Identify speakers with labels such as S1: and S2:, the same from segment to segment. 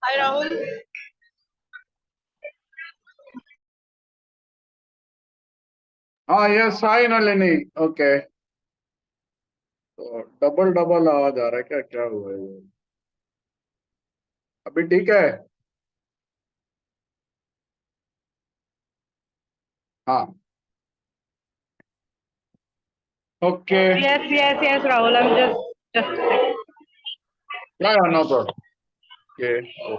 S1: Hi Rahul.
S2: Yes hi Nalini okay. तो double double आवाज आ रहा है क्या क्या हुआ है ये? अभी ठीक है। हाँ okay
S1: Yes, Rahul. I'm just.
S2: या नो प्रॉब्लम ओके तो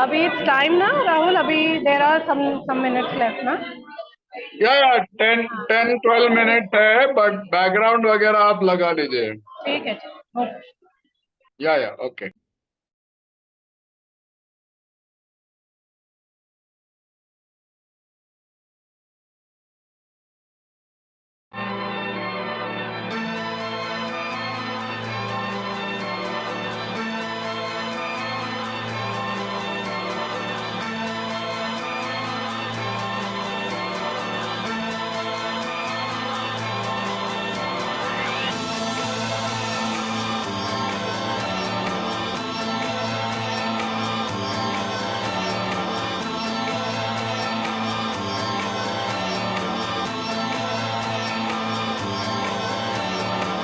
S1: Abhi it's time na Rahul. Abhi there are some minutes left na.
S2: या 10-12 मिनट है बट बैकग्राउंड वगैरह आप लगा लीजिए।
S1: ठीक है ओके.
S2: या okay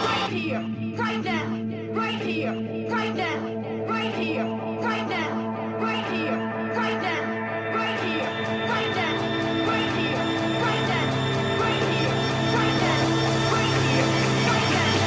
S3: Right here, right now, right here, right now, right here, right now, right here, right now, right here, right now, right here, right now, right here, right now, right here, right now.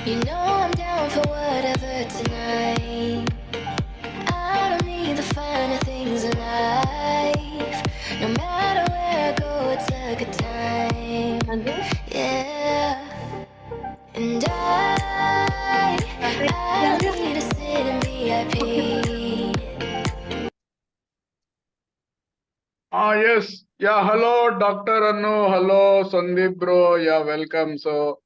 S3: You know I'm down for whatever tonight. I don't need the finer things in life. No matter where I go, it's a good time. Yeah. And I don't need to sit in VIP.
S2: Yes. Yeah, hello, Dr. Anu. Hello, Sandeep bro. Yeah, welcome. So,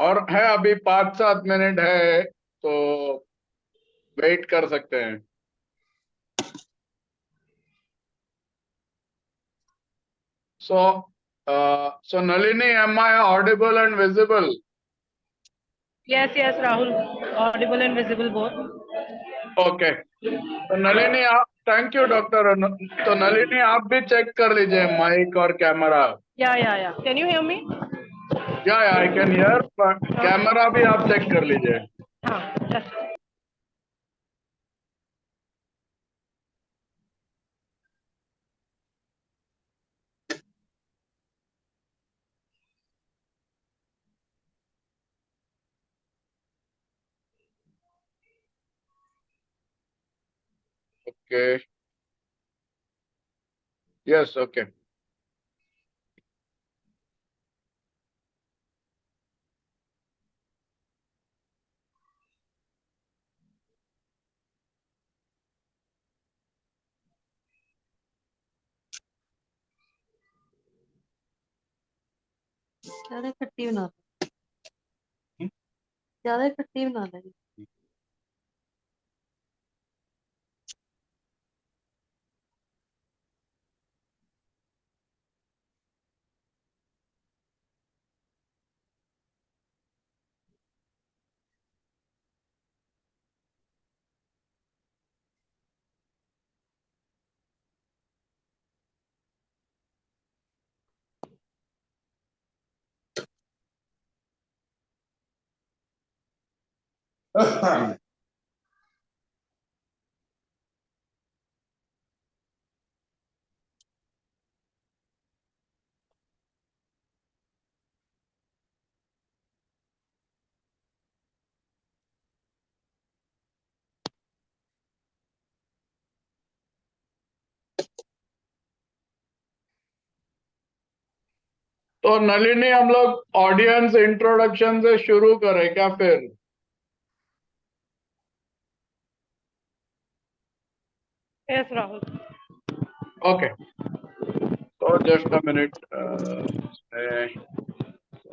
S2: और है अभी 5-7 minute है तो wait कर सकते हैं. So, so Nalini, am I audible and visible?
S1: Yes, yes, Rahul. Audible and visible both.
S2: Okay. तो नलिनी आप थैंक यू डॉक्टर. तो नलिनी आप भी चेक कर लीजिए माइक और camera.
S1: Yeah. Can you hear me?
S2: या I can hear but camera भी आप चेक कर लीजिए.
S1: हाँ, just.
S2: ओके. Yes okay.
S4: ज्यादा खट्टी बना ज्यादा खट्टी बना लेंगे.
S2: तो नलिनी हम लोग ऑडियंस इंट्रोडक्शन से शुरू करें क्या फिर?
S1: Yes, Rahul.
S2: ओके. तो just a minute.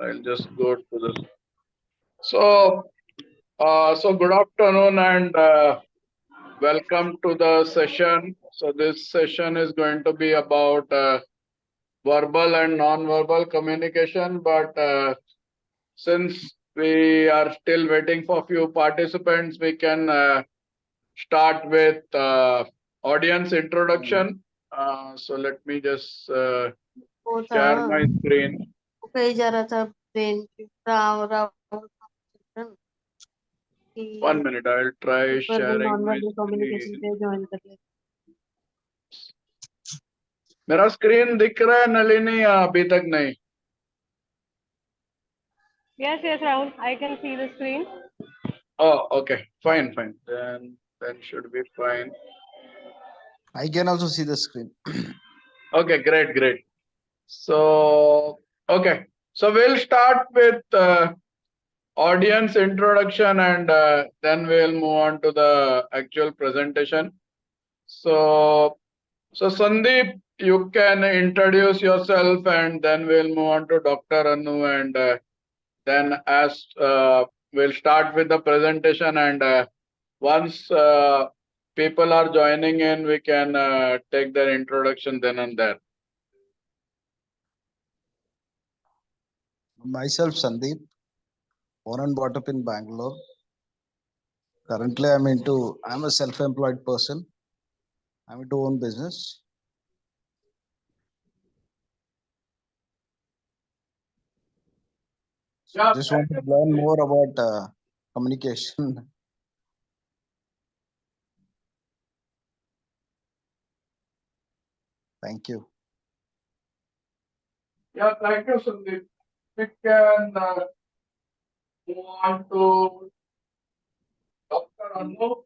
S2: I'll just go to this. So, so good afternoon and welcome to the session. So this session is going to be about verbal and non-verbal communication, but since we are still waiting for few participants, we can start with audience introduction. So let me just
S4: वो था
S2: share my screen.
S4: वो कही जा रहा था train Rao Rao कि
S2: 1 minute, I'll try
S4: verbal
S2: sharing
S4: non
S2: my
S4: verbal communication
S2: screen.
S4: पे join कर ले.
S2: मेरा स्क्रीन दिख रहा है नलिनी या अभी तक नहीं?
S1: Yes, Rahul. I can see the screen.
S2: Oh, okay, fine. Then should be fine.
S5: I can also see the screen.
S2: Okay, great. So, okay, so we'll start with audience introduction and then we'll move on to the actual presentation. So Sandeep, you can introduce yourself and then we'll move on to Dr. Anu and then as we'll start with the presentation and once people are joining in, we can take their introduction then and there.
S5: Myself, Sandeep, born and brought up in Bangalore. Currently, I'm a self-employed person. I'm into own business. So
S2: Yeah,
S5: just want to learn more about communication. Thank you.
S2: Yeah, thank you, Sandeep. We can move on to Dr. Anu.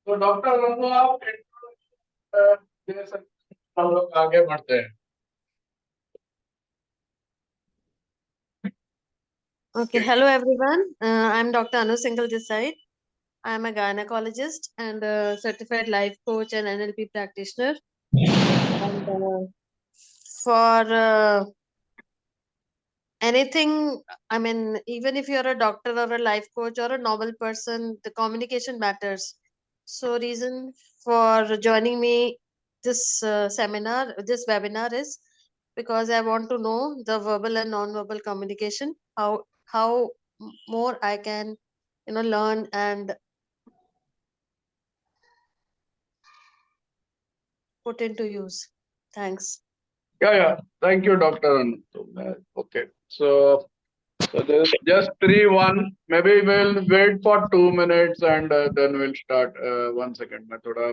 S2: तो doctor Raghu आप introduction दे सकते हैं, हम लोग आगे बढ़ते हैं.
S4: Okay, hello everyone. I'm Dr. Anu Singhal this side. I'm a gynecologist and a certified life coach and NLP practitioner. And for anything, I mean, even if you're a doctor or a life coach or a normal person, the communication matters. So, reason for joining me this seminar, this webinar is because I want to know the verbal and non-verbal communication, how more I can, learn and put into use. Thanks.
S2: Yeah. Thank you, Dr. Anu. Okay. So there's just 3-1. Maybe we'll wait for 2 minutes and then we'll start. 1 second. मैं थोड़ा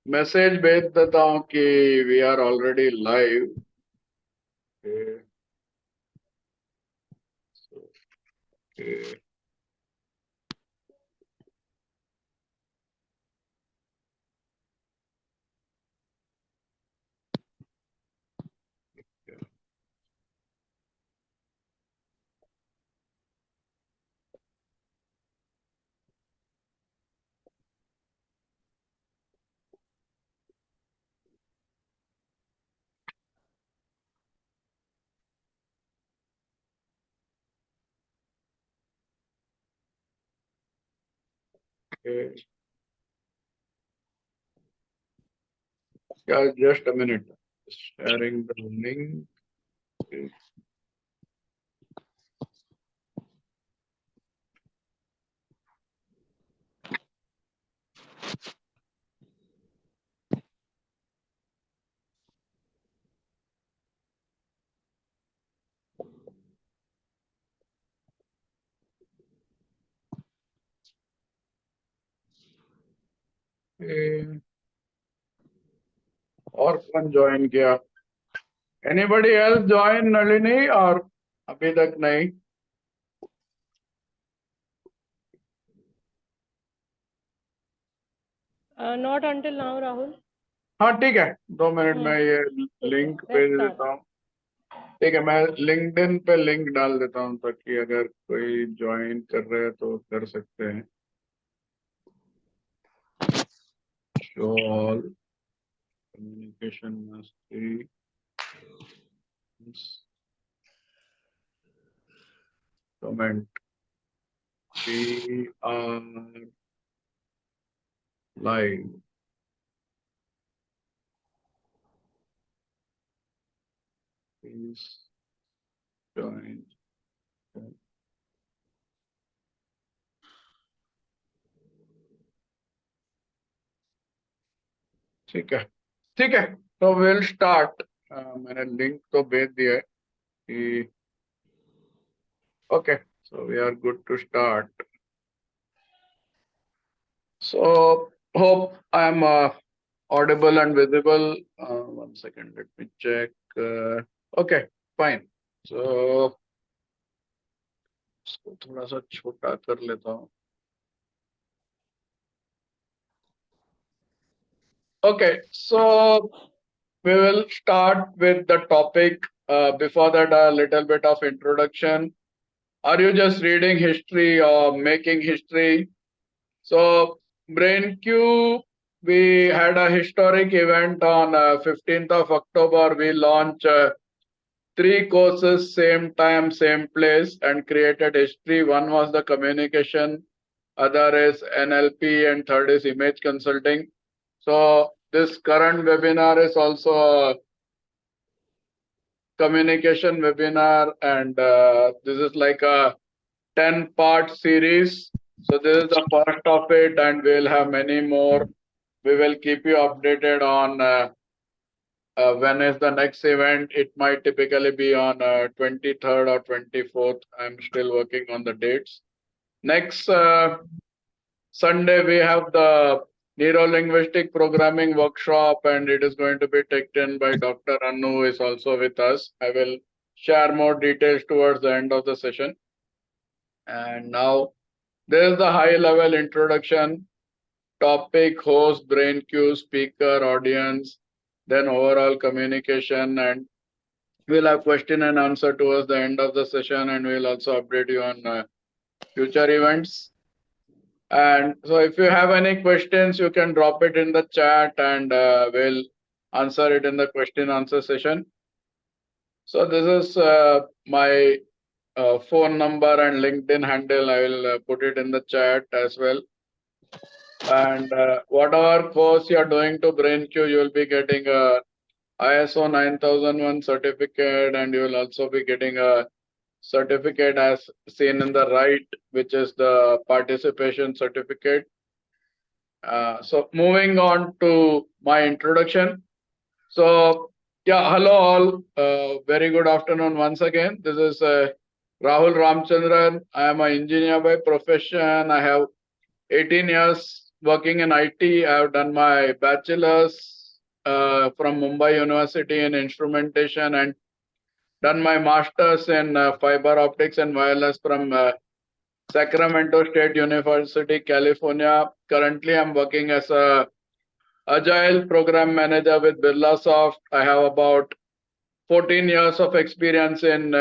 S2: message भेज देता हूँ कि we are already live. Okay. So, okay. Okay. Yeah, just a minute. Sharing the link. Okay. Okay. और कौन join किया? Anybody else join Nalini और अभी तक नहीं?
S1: Not until now, Rahul.
S2: हाँ ठीक है, 2 मिनट में ये लिंक भेज
S1: Let's
S2: देता हूँ. ठीक है, मैं लिंक्डइन पे लिंक डाल देता हूँ ताकि अगर कोई ज्वाइन कर रहे हैं तो कर सकते हैं. Show all communication mastery comment we are live. Please join. ठीक है, ठीक है, तो विल स्टार्ट. मैंने लिंक तो भेज दिया है कि okay, so we are good to start. So hope I am audible and visible. 1 second, let me check. Okay, fine. So इसको थोड़ा सा छोटा कर लेता हूँ. Okay, so we will start with the topic. Before that, a little bit of introduction. Are you just reading history or making history? So BrainQ, we had a historic event on 15th of October. We launched 3 courses, same time, same place, and created history. One was the communication, other is NLP, and third is image consulting. So this current webinar is also a communication webinar, and this is like a 10-part series. So this is the first of it, and we'll have many more. We will keep you updated on when is the next event. It might typically be on 23rd or 24th. I'm still working on the dates. Next Sunday, we have the neuro-linguistic programming workshop, and it is going to be taken by Dr. Anu, who is also with us. I will share more details towards the end of the session. And now there is the high level introduction, topic, host, brain cue, speaker, audience, then overall communication, and we'll have question and answer towards the end of the session, and we'll also update you on future events. And so if you have any questions, you can drop it in the chat and we'll answer it in the question answer session. So this is my phone number and LinkedIn handle. I will put it in the chat as well. And whatever course you are doing to BrainQ, you will be getting a ISO 9001 certificate, and you will also be getting a certificate as seen in the right, which is the participation certificate. So moving on to my introduction. So yeah, hello all. Very good afternoon once again. This is Rahul Ramchandran. I am an engineer by profession. I have 18 years working in IT. I have done my bachelor's from Mumbai University in instrumentation and done my master's in fiber optics and wireless from Sacramento State University, California. Currently, I'm working as a Agile program manager with Birlasoft. I have about 14 years of experience in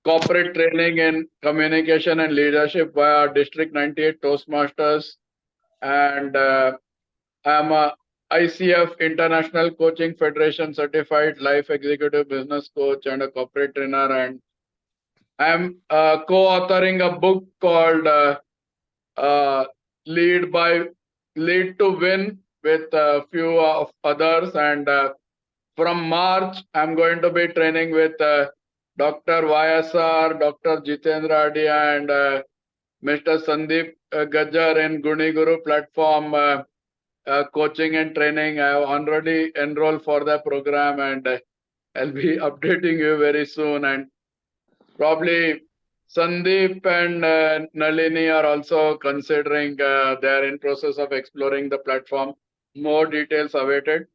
S2: corporate training in communication and leadership via District 98 Toastmasters. And I am a ICF International Coaching Federation certified life executive business coach and a corporate trainer. And I am co-authoring a book called Lead to Win with a few of others. And from March, I'm going to be training with Dr. YSR, Dr. Jitendra Adia, and Mr. Sandeep Gajjar in Guni Guru platform coaching and training. I have already enrolled for the program, and I'll be updating you very soon. And probably Sandeep and Nalini are also considering, they're in process of exploring the platform. More details awaited.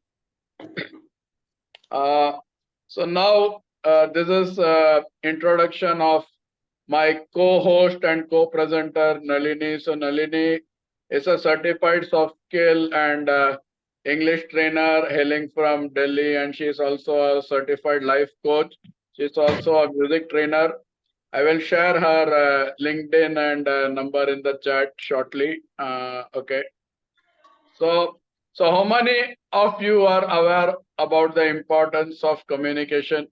S2: So now this is introduction of my co-host and co-presenter Nalini. So Nalini is a certified soft skill and English trainer hailing from Delhi, and she is also a certified life coach. She's also a music trainer. I will share her LinkedIn and number in the chat shortly. Okay. So how many of you are aware about the importance of communication?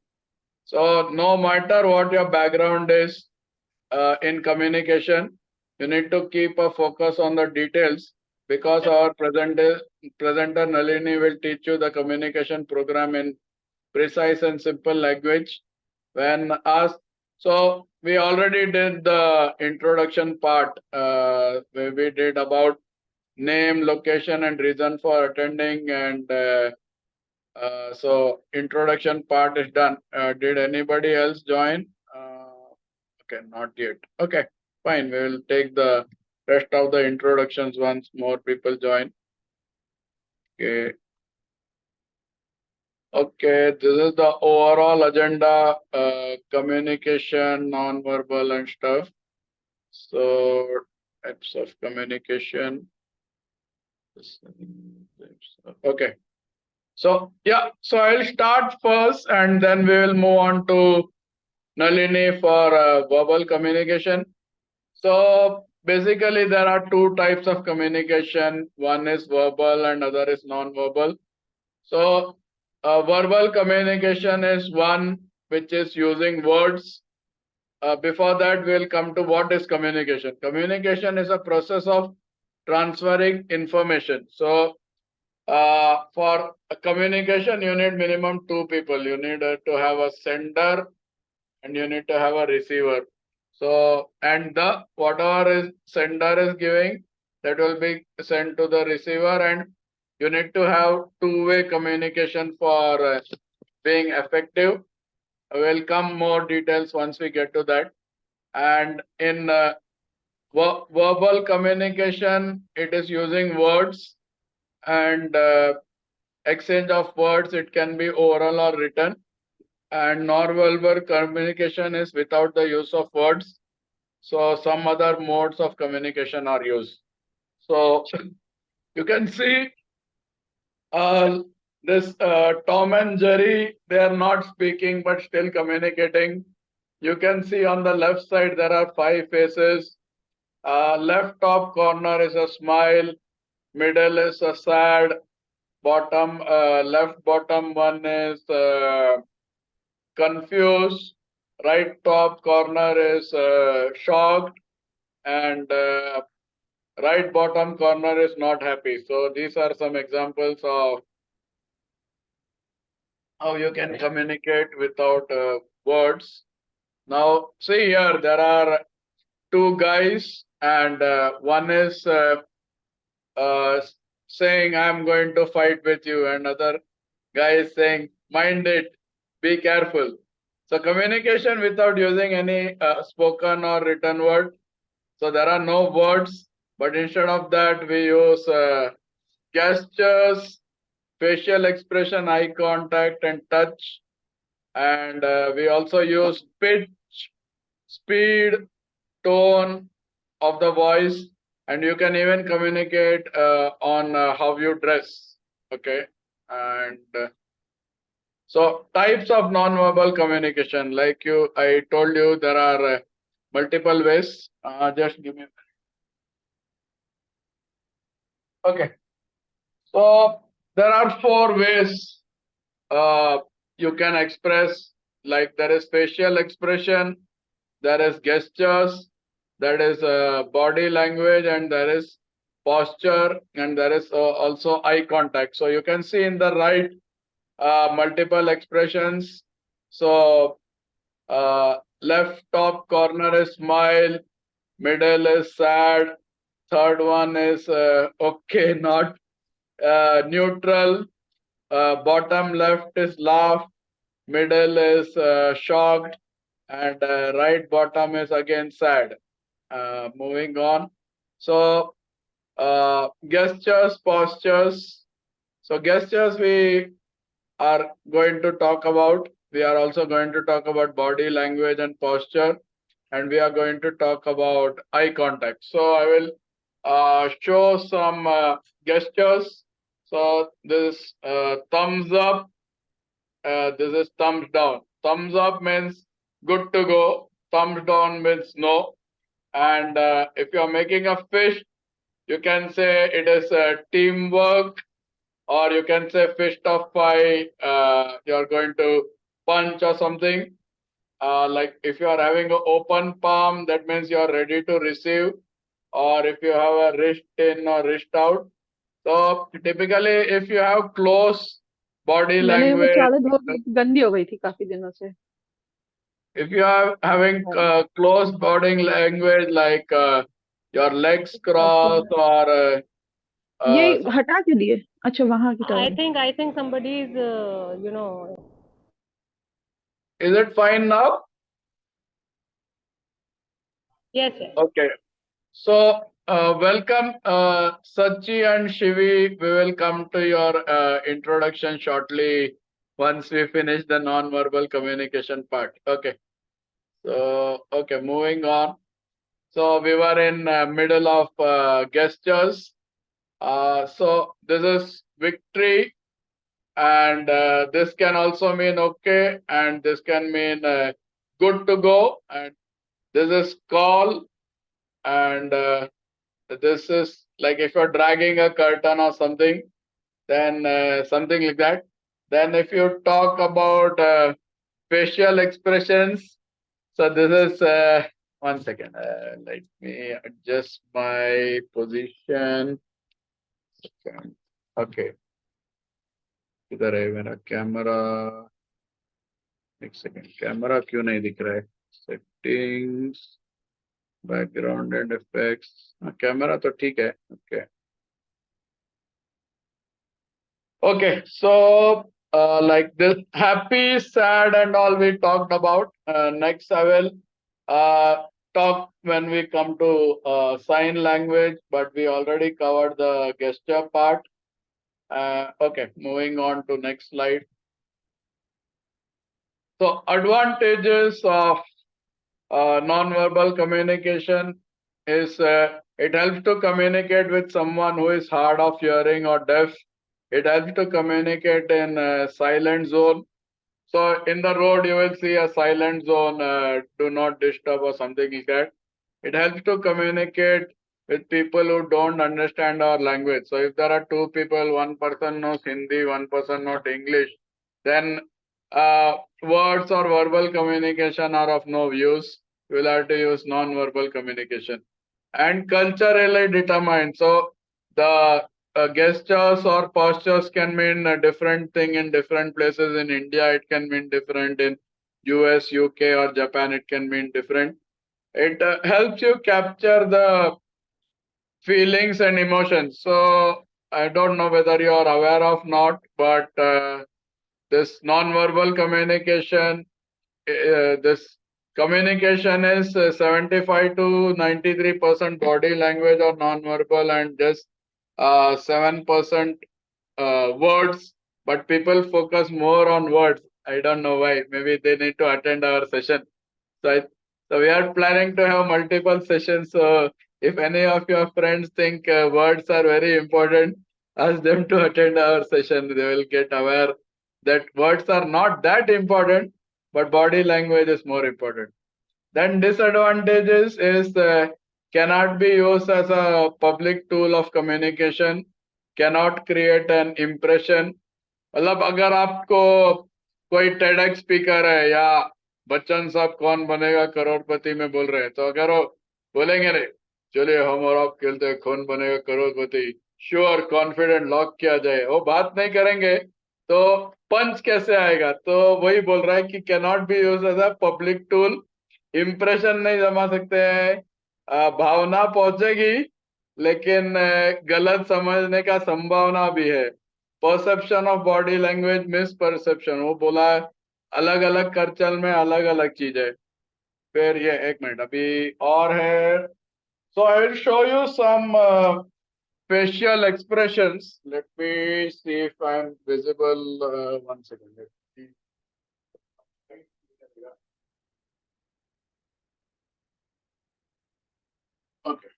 S2: So no matter what your background is in communication, you need to keep a focus on the details, because our presenter Nalini will teach you the communication program in precise and simple language. When asked, so we already did the introduction part, where we did about name, location, and reason for attending, and so introduction part is done. Did anybody else join? Okay, not yet. Okay, fine. We will take the rest of the introductions once more people join. Okay. Okay, this is the overall agenda, communication, non-verbal and stuff. So types of communication. Okay. So yeah, so I'll start first and then we will move on to Nalini for verbal communication. So basically there are two types of communication. One is verbal and other is non-verbal. So verbal communication is one which is using words. Before that, we'll come to what is communication. Communication is a process of transferring information. So for a communication, you need minimum two people. You need to have a sender and you need to have a receiver. So, and the whatever is sender is giving, that will be sent to the receiver, and you need to have two-way communication for being effective. We'll come more details once we get to that. And in verbal communication, it is using words and exchange of words. It can be oral or written. And non-verbal communication is without the use of words. So some other modes of communication are used. So you can see this Tom and Jerry, they are not speaking but still communicating. You can see on the left side there are 5 faces. Left top corner is a smile, middle is a sad, bottom left bottom one is confused, right top corner is shocked, and right bottom corner is not happy. So these are some examples of how you can communicate without words. Now, see here, there are 2 guys, and one is uh, saying, I'm going to fight with you, and other guy is saying, mind it, be careful. So, communication without using any spoken or written word. So, there are no words, but instead of that, we use gestures, facial expression, eye contact, and touch. And we also use pitch, speed, tone of the voice, and you can even communicate on how you dress. Okay, and so types of non-verbal communication, like I told you, there are multiple ways. Just give me. Okay, so there are 4 ways you can express. Like there is facial expression, there is gestures, that is body language, and there is posture, and there is also eye contact. So you can see in the right multiple expressions. So left top corner is smile, middle is sad, third one is okay, not neutral, bottom left is laugh, middle is shocked, and right bottom is again sad. Moving on. So gestures, postures. So gestures we are going to talk about. We are also going to talk about body language and posture, and we are going to talk about eye contact. So I will show some gestures. So this thumbs up, this is thumbs down. Thumbs up means good to go. Thumbs down means no. And if you are making a fish, you can say it is teamwork, or you can say fist of five. You are going to punch or something. Like if you are having an open palm, that means you are ready to receive. Or if you have a wrist in or wrist out. So typically, if you have close body
S1: मैंने वो
S2: language,
S1: चादर बहुत गंदी हो गई थी काफी दिनों से.
S2: if you are having close body language like your legs crossed or
S1: ये
S2: so
S1: हटा के दिए. अच्छा वहां की
S6: I
S1: तरफ.
S6: think somebody is,
S2: is it fine now?
S6: yes, yes.
S2: Okay. So welcome Sachi and Shivi. We will come to your introduction shortly once we finish the non-verbal communication part. Okay. So okay, moving on. So we were in middle of gestures. So this is victory, and this can also mean okay, and this can mean good to go, and this is call, and this is like if you're dragging a curtain or something, then something like that. Then if you talk about facial expressions, so this is 1 second. Let me adjust my position. Okay. इधर है मेरा camera. एक second, camera क्यों नहीं दिख रहा है? Settings, background and effects. Camera तो ठीक है. Okay okay. So like this happy, sad, and all we talked about. Next I will talk when we come to sign language, but we already covered the gesture part. Okay, moving on to next slide. So advantages of non-verbal communication is it helps to communicate with someone who is hard of hearing or deaf. It helps to communicate in a silent zone. So in the road, you will see a silent zone, do not disturb or something like that. It helps to communicate with people who don't understand our language. So if there are two people, one person knows Hindi, one person knows English, then words or verbal communication are of no use. You will have to use non-verbal communication. And culturally determined. So the gestures or postures can mean a different thing in different places. In India, it can mean different. In US, UK, or Japan, it can mean different. It helps you capture the feelings and emotions. So I don't know whether you are aware of not, but this non-verbal communication, this communication is 75 to 93% body language or non-verbal and just 7% words. But people focus more on words. I don't know why. Maybe they need to attend our session. So we are planning to have multiple sessions. So if any of your friends think words are very important, ask them to attend our session. They will get aware that words are not that important, but body language is more important. Then disadvantages is cannot be used as a public tool of communication, cannot create an impression. मतलब अगर आपको कोई TEDx speaker है या बच्चन साहब कौन बनेगा करोड़पति में बोल रहे हैं, तो अगर वो बोलेंगे नहीं चलिए हम और आप खेलते हैं कौन बनेगा करोड़पति, श्योर कॉन्फिडेंट लॉक किया जाए, वो बात नहीं करेंगे तो पंच कैसे आएगा? तो वही बोल रहा है कि cannot be use as a public tool, impression नहीं जमा सकते हैं, भावना पहुंचेगी लेकिन गलत समझने का संभावना भी है। Perception of body language miss perception, वो बोला है अलग अलग कल्चर में अलग अलग चीज है। फिर ये एक मिनट अभी और है, so I will show you some facial expressions. Let me see if I'm visible. One second. Let me... Okay.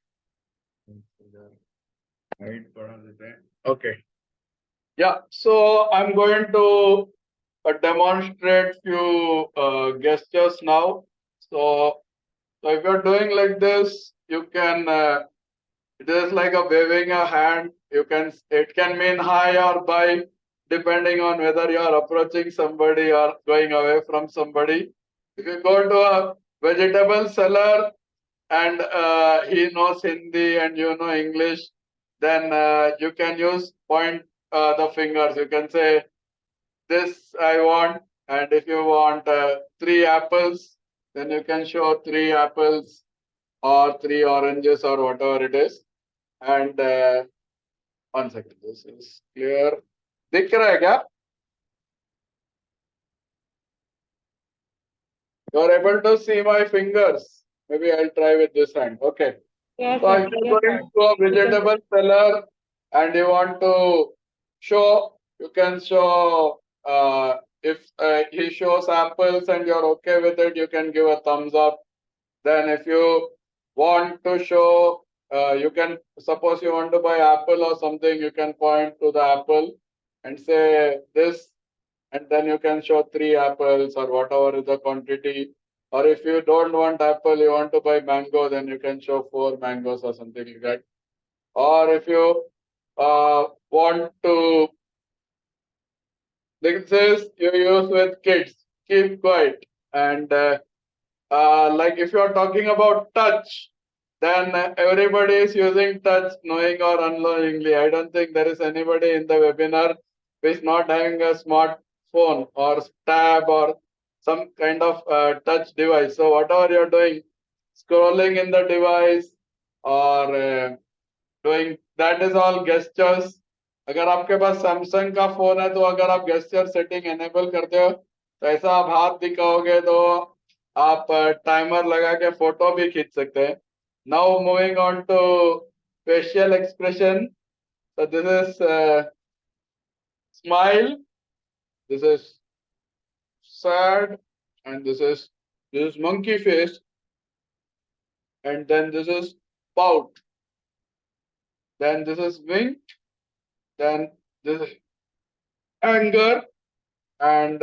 S2: Okay. Yeah. So I'm going to demonstrate few gestures now. So if you're doing like this, you can. It is like a waving a hand. It can mean hi or bye, depending on whether you are approaching somebody or going away from somebody. If you go to a vegetable seller and he knows Hindi and you know English, then you can use point the fingers. You can say, this I want, and if you want 3 apples, then you can show 3 apples or 3 oranges or whatever it is. And 1 second, this is clear. दिख रहा है क्या? You are able to see my fingers. Maybe I'll try with this hand. Okay.
S6: Yes,
S2: So
S6: sir.
S2: if you're
S6: Yes,
S2: going
S6: sir.
S2: to a vegetable seller and you want to show, you can show if he shows apples and you're okay with it, you can give a thumbs up. Then if you want to show, you can, suppose you want to buy apple or something, you can point to the apple and say this, and then you can show 3 apples or whatever is the quantity. Or if you don't want apple, you want to buy mango, then you can show 4 mangoes or something like that. Or if you want to, this is you use with kids, keep quiet. And like if you are talking about touch, then everybody is using touch, knowing or unknowingly. I don't think there is anybody in the webinar who is not having a smartphone or tab or some kind of touch device. So whatever you're doing, scrolling in the device or doing, that is all gestures. अगर आपके पास Samsung का phone है तो अगर आप gesture setting enable करते हो तो ऐसा आप हाथ दिखाओगे तो आप टाइमर लगा के फोटो भी खींच सकते हैं. Now moving on to facial expression. So this is smile, this is sad, and this is monkey face. and then this is pout. Then this is wink. Then this is anger, and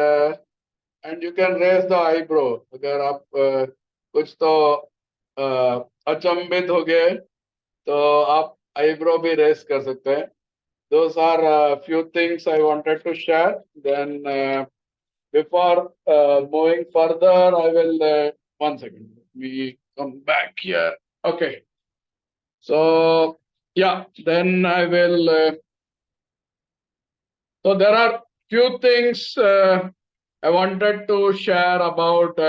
S2: you can raise the eyebrow. अगर आप कुछ तो अचंभित हो गए तो आप eyebrow भी raise कर सकते हैं. Those are a few things I wanted to share. Then before moving further, I will 1 second. We come back here. Okay. So yeah, then I will. So there are few things I wanted to share about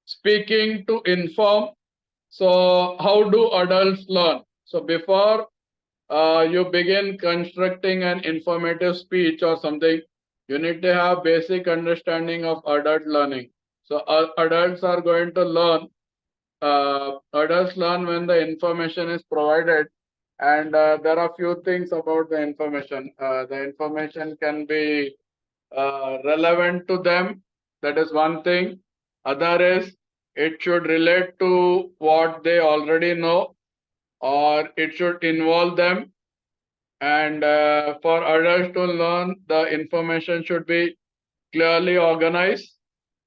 S2: speaking to inform. So how do adults learn? So before you begin constructing an informative speech or something, you need to have basic understanding of adult learning. So adults are going to learn. Adults learn when the information is provided, and there are few things about the information. The information can be relevant to them. That is one thing. Other is it should relate to what they already know, or it should involve them. And for adults to learn, the information should be clearly organized.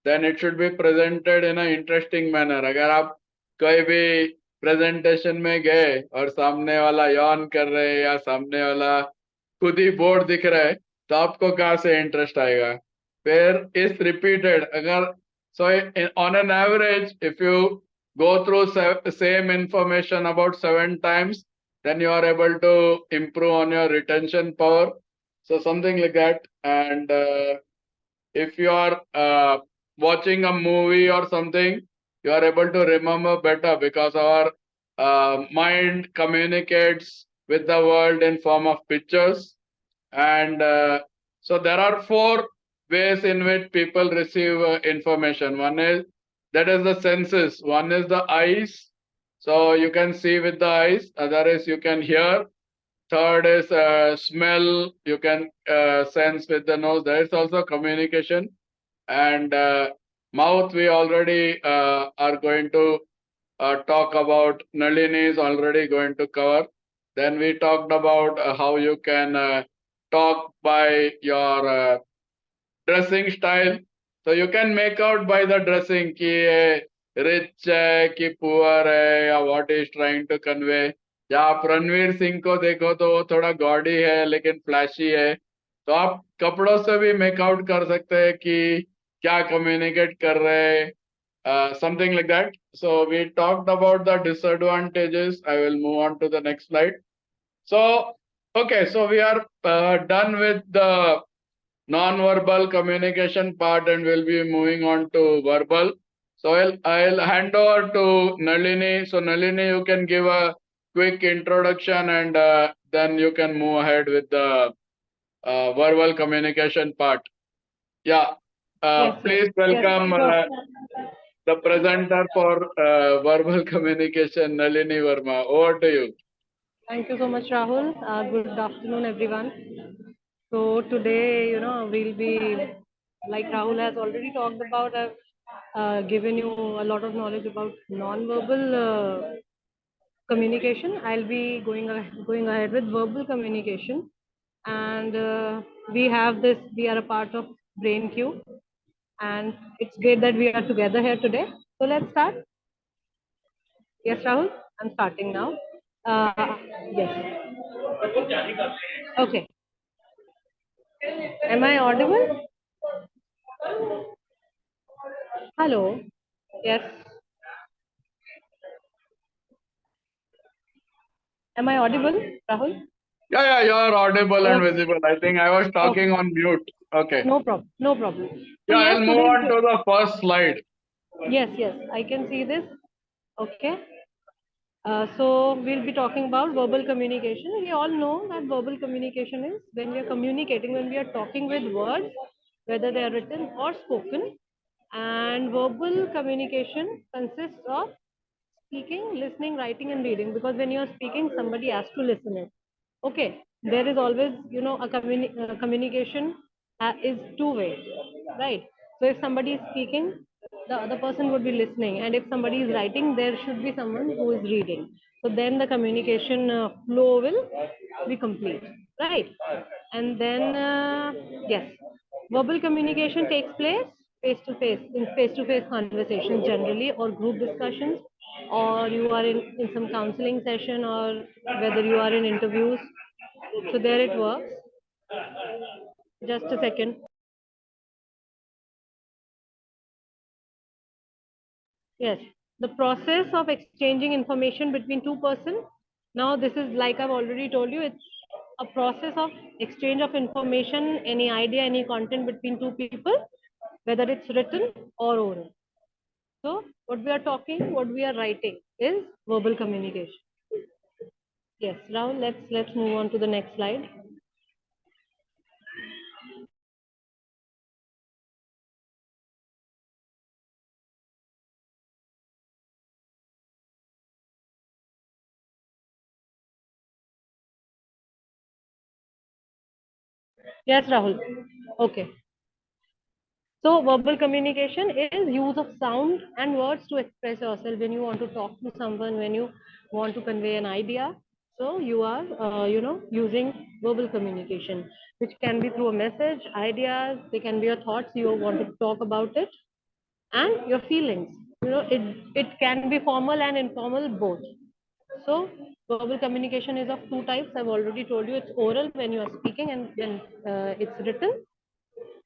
S2: Then it should be presented in an interesting manner. अगर आप कोई भी presentation में गए और सामने वाला yawn कर रहे या सामने वाला खुद ही बोर्ड दिख रहा है तो आपको कहाँ से इंटरेस्ट आएगा? फिर इस repeated अगर so on an average if you go through same information about 7 times, then you are able to improve on your retention power. So something like that. And if you are watching a movie or something, you are able to remember better because our mind communicates with the world in form of pictures. And so there are 4 ways in which people receive information. One is that is the senses. One is the eyes. So you can see with the eyes. Other is you can hear. Third is smell. You can sense with the nose. There is also communication. And mouth we already are going to talk about. Nalini is already going to cover. Then we talked about how you can talk by your dressing style. So you can make out by the dressing कि ये rich है कि poor है या what is trying to convey. या आप रणवीर सिंह को देखो तो वो थोड़ा गॉडी है लेकिन फ्लैशी है तो आप कपड़ों से भी मेक आउट कर सकते हैं कि क्या कम्युनिकेट कर रहे हैं something like that. So we talked about the disadvantages. I will move on to the next slide. So okay, so we are done with the non-verbal communication part and we'll be moving on to verbal. So I'll hand over to Nalini. So Nalini, you can give a quick introduction and then you can move ahead with the verbal communication part. Yeah,
S6: Yes,
S2: please
S6: yes,
S2: welcome
S6: sure.
S2: the presenter for verbal communication, Nalini Verma. Over to you.
S6: Thank you so much, Rahul. Good afternoon, everyone. So today, we'll be, like Rahul has already talked about, I've given you a lot of knowledge about non-verbal communication. I'll be going ahead with verbal communication. And we are a part of Brain Q. And it's great that we are together here today. So let's start. Yes, Rahul, I'm starting now. Yes. Okay. Am I audible? Hello. Yes. Am I audible, Rahul?
S2: Yeah, you're audible and
S6: Okay.
S2: visible. I think I was talking on mute. Okay.
S6: No problem. No problem. So
S2: Yeah,
S6: yes,
S2: I'll move
S6: today.
S2: on to the first slide.
S6: Yes, I can see this. Okay. So we'll be talking about verbal communication. We all know that verbal communication is when we are communicating, when we are talking with words, whether they are written or spoken. And verbal communication consists of speaking, listening, writing, and reading. Because when you are speaking, somebody has to listen it. Okay. There is always, a communication is two-way, right? So if somebody is speaking, the other person would be listening, and if somebody is writing, there should be someone who is reading. So then the communication flow will be complete, right? And then yes, verbal communication takes place face to face, in face to face conversations generally, or group discussions, or you are in some counseling session, or whether you are in interviews. So there it works. Just a second. Yes, the process of exchanging information between two persons. Now, this is like I've already told you, it's a process of exchange of information, any idea, any content between two people, whether it's written or oral. So, what we are talking, what we are writing is verbal communication. Yes, now let's move on to the next slide. Yes, Rahul. Okay. So verbal communication is use of sound and words to express yourself when you want to talk to someone, when you want to convey an idea. So you are, using verbal communication, which can be through a message, ideas. They can be your thoughts. You want to talk about it, and your feelings. It can be formal and informal both. So verbal communication is of two types. I've already told you, it's oral when you are speaking, and then it's written.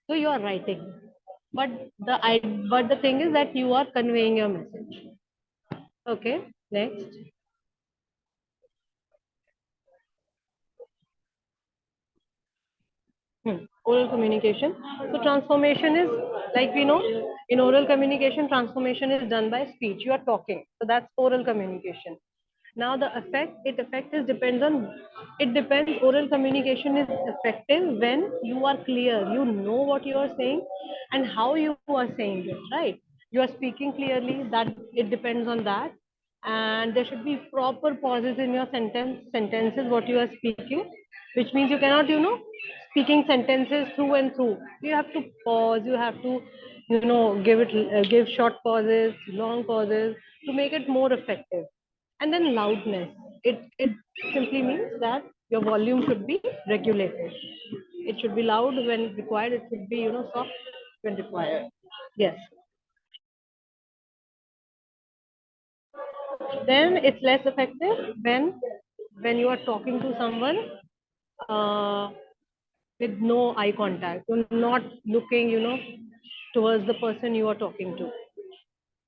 S6: So you are writing, but the thing is that you are conveying your message. Okay, next. Oral communication. So transformation is, like we know, in oral communication, transformation is done by speech. You are talking, so that's oral communication. Now the effect is depends on, it depends. Oral communication is effective when you are clear, you know what you are saying and how you are saying it, right? You are speaking clearly, that it depends on that. And there should be proper pauses in your sentences what you are speaking, which means you cannot, speaking sentences through and through. You have to pause, you have to, give short pauses, long pauses, to make it more effective. And then loudness, it simply means that your volume should be regulated. It should be loud when required, it should be, soft when required. Yes. Then it's less effective when you are talking to someone uh, with no eye contact. You're not looking, towards the person you are talking to,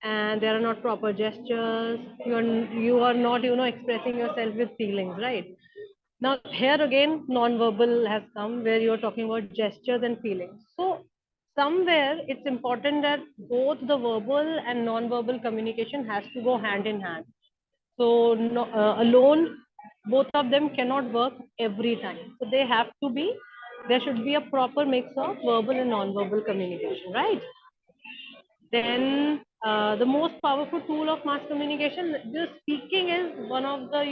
S6: and there are not proper gestures. You are not, expressing yourself with feelings, right? Now here again non-verbal has come, where you're talking about gestures and feelings. So somewhere it's important that both the verbal and non-verbal communication has to go hand in hand. So no, alone, both of them cannot work every time. So they have to be, there should be a proper mix of verbal and non-verbal communication, right? Then the most powerful tool of mass communication, the speaking is one of the,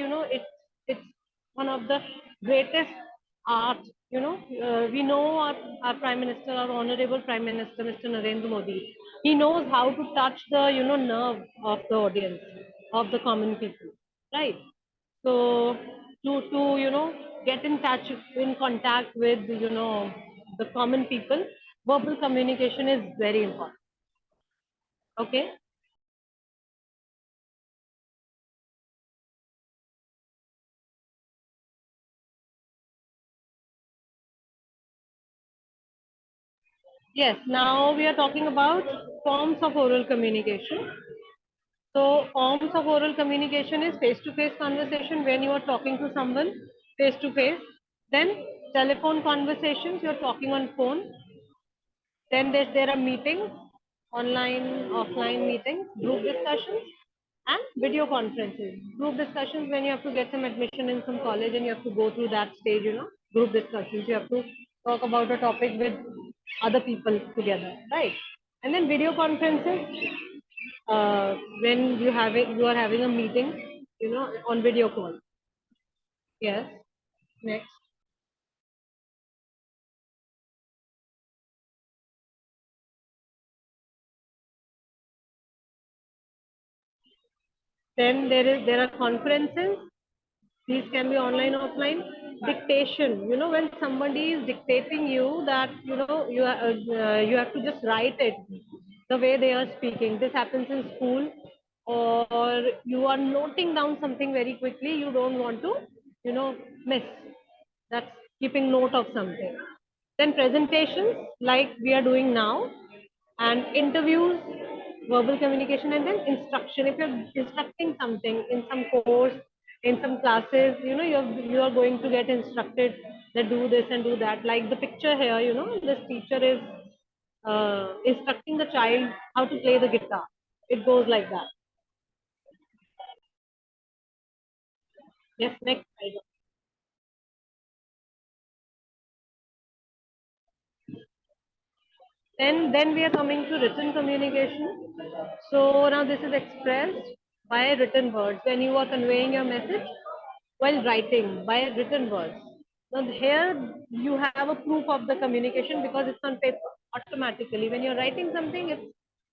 S6: it's one of the greatest art. We know our Prime Minister, our Honorable Prime Minister, Mr. Narendra Modi. He knows how to touch the, nerve of the audience, of the common people, right? So to get in touch, in contact with, the common people, verbal communication is very important. Okay. Yes. Now we are talking about forms of oral communication. So forms of oral communication is face-to-face conversation when you are talking to someone face-to-face. Then telephone conversations, you're talking on phone. Then there are meetings, online, offline meetings, group discussions, and video conferences. Group discussions when you have to get some admission in some college and you have to go through that stage, group discussions. You have to talk about a topic with other people together, right? And then video conferences, when you are having a meeting, on video call. Yes. Next. Then there are conferences. These can be online, offline. Dictation. When somebody is dictating you, that you have to just write it the way they are speaking. This happens in school, or you are noting down something very quickly. You don't want to, miss. That's keeping note of something. Then presentations, like we are doing now, and interviews, verbal communication, and then instruction. If you're instructing something in some course, in some classes, you are going to get instructed that do this and do that. Like the picture here, this teacher is instructing the child how to play the guitar. It goes like that. Yes, next slide. Then we are coming to written communication. So now this is expressed by written words. When you are conveying your message while writing by written words. Now here you have a proof of the communication because it's on paper automatically. When you're writing something,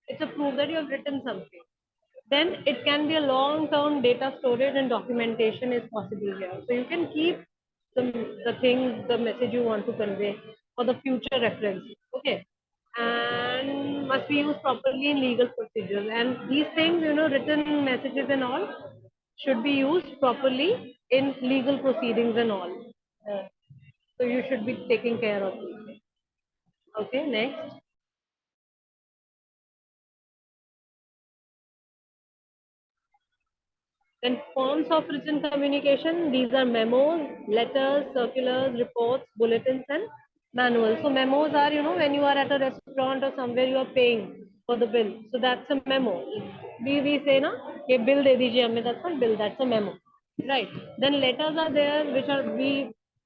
S6: it's a proof that you have written something. Then it can be a long-term data storage and documentation is possible here. So you can keep the thing, the message you want to convey for the future reference. Okay. And must be used properly in legal procedures. And these things, written messages and all should be used properly in legal proceedings and all. Uh, so you should be taking care of these. Okay, next. Then forms of written communication, these are memos, letters, circulars, reports, bulletins, and manuals. So memos are, when you are at a restaurant or somewhere you are paying for the bill. So that's a memo. We say na, ye bill de dijiye hame. That's not bill, that's a memo. Right. Then letters are there, which are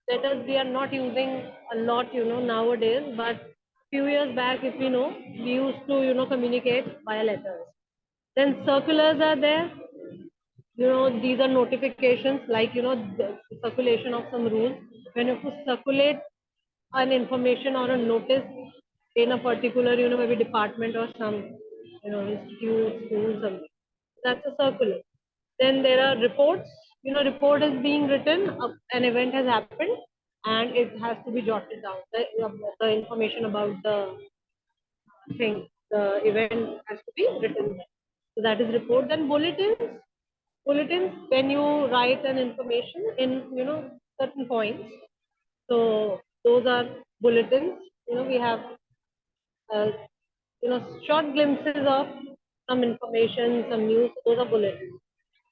S6: letters we are not using a lot, nowadays. But few years back, if we know, we used to, communicate via letters. Then circulars are there. These are notifications, like the circulation of some rules. When you have to circulate an information or a notice in a particular, maybe department or some, institute, school, something, that's a circular. Then there are reports. Report is being written, an event has happened and it has to be jotted down, the information about the thing, the event has to be written there. So that is report. Then bulletins, when you write an information in, certain points. So those are bulletins. We have uh, short glimpses of some information, some news. Those are bulletins.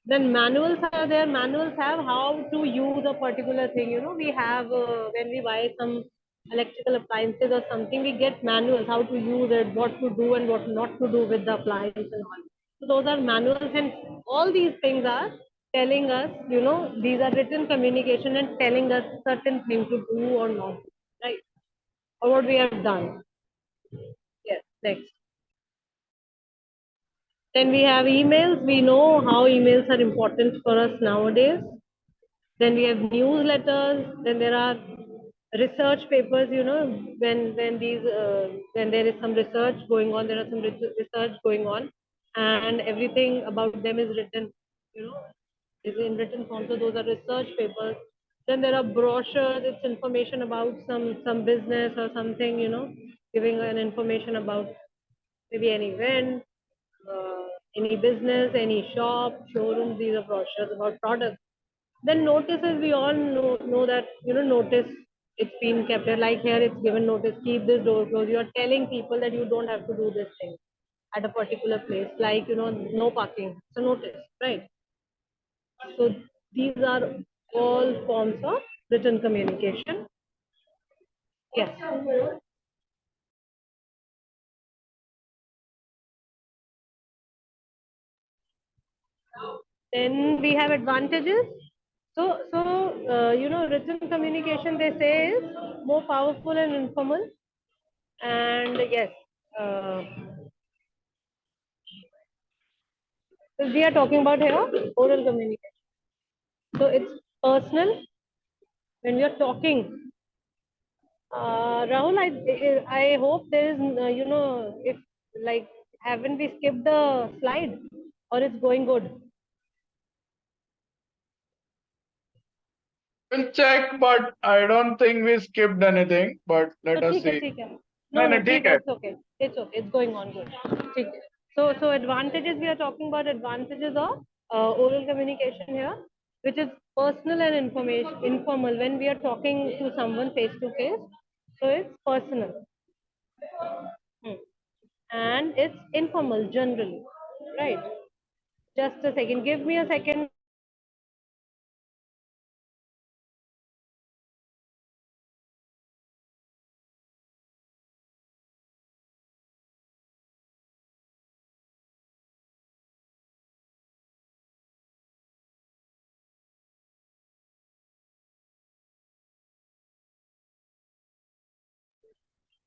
S6: Then manuals are there. Manuals have how to use a particular thing. We have, when we buy some electrical appliances or something, we get manuals how to use it, what to do and what not to do with the appliance and all. So those are manuals, and all these things are telling us, these are written communication and telling us certain things to do or not, right? Or what we have done. Yes, next. Then we have emails. We know how emails are important for us nowadays. Then we have newsletters. Then there are research papers. When there is some research going on, there are some research going on, and everything about them is written. Is in written form. So those are research papers. Then there are brochures. It's information about some business or something. Giving an information about maybe an event, any business, any shop, showroom. These are brochures about products. Then notices, we all know that, notice, it's been kept there. Like here, it's given notice, keep this door closed. You are telling people that you don't have to do this thing at a particular place, like, no parking. So notice, right? So these are all forms of written communication. Yes. Then we have advantages. Written communication, they say, is more powerful and informal. And yes, uh, we are talking about here oral communication. So it's personal when we are talking. Rahul, I hope there is, if like, haven't we skipped the slide or it's going good?
S2: We'll check, but I don't think we skipped anything. But let us see.
S6: ठीक है.
S2: No,
S6: No,
S2: no,
S6: no, ठीक
S2: ठीक
S6: है.
S2: है.
S6: It's okay. It's okay. It's going on good. ठीक है. So advantages, we are talking about advantages of oral communication here, which is personal and informal. When we are talking to someone face to face, so it's personal. And it's informal generally, right? Just a second. Give me a second.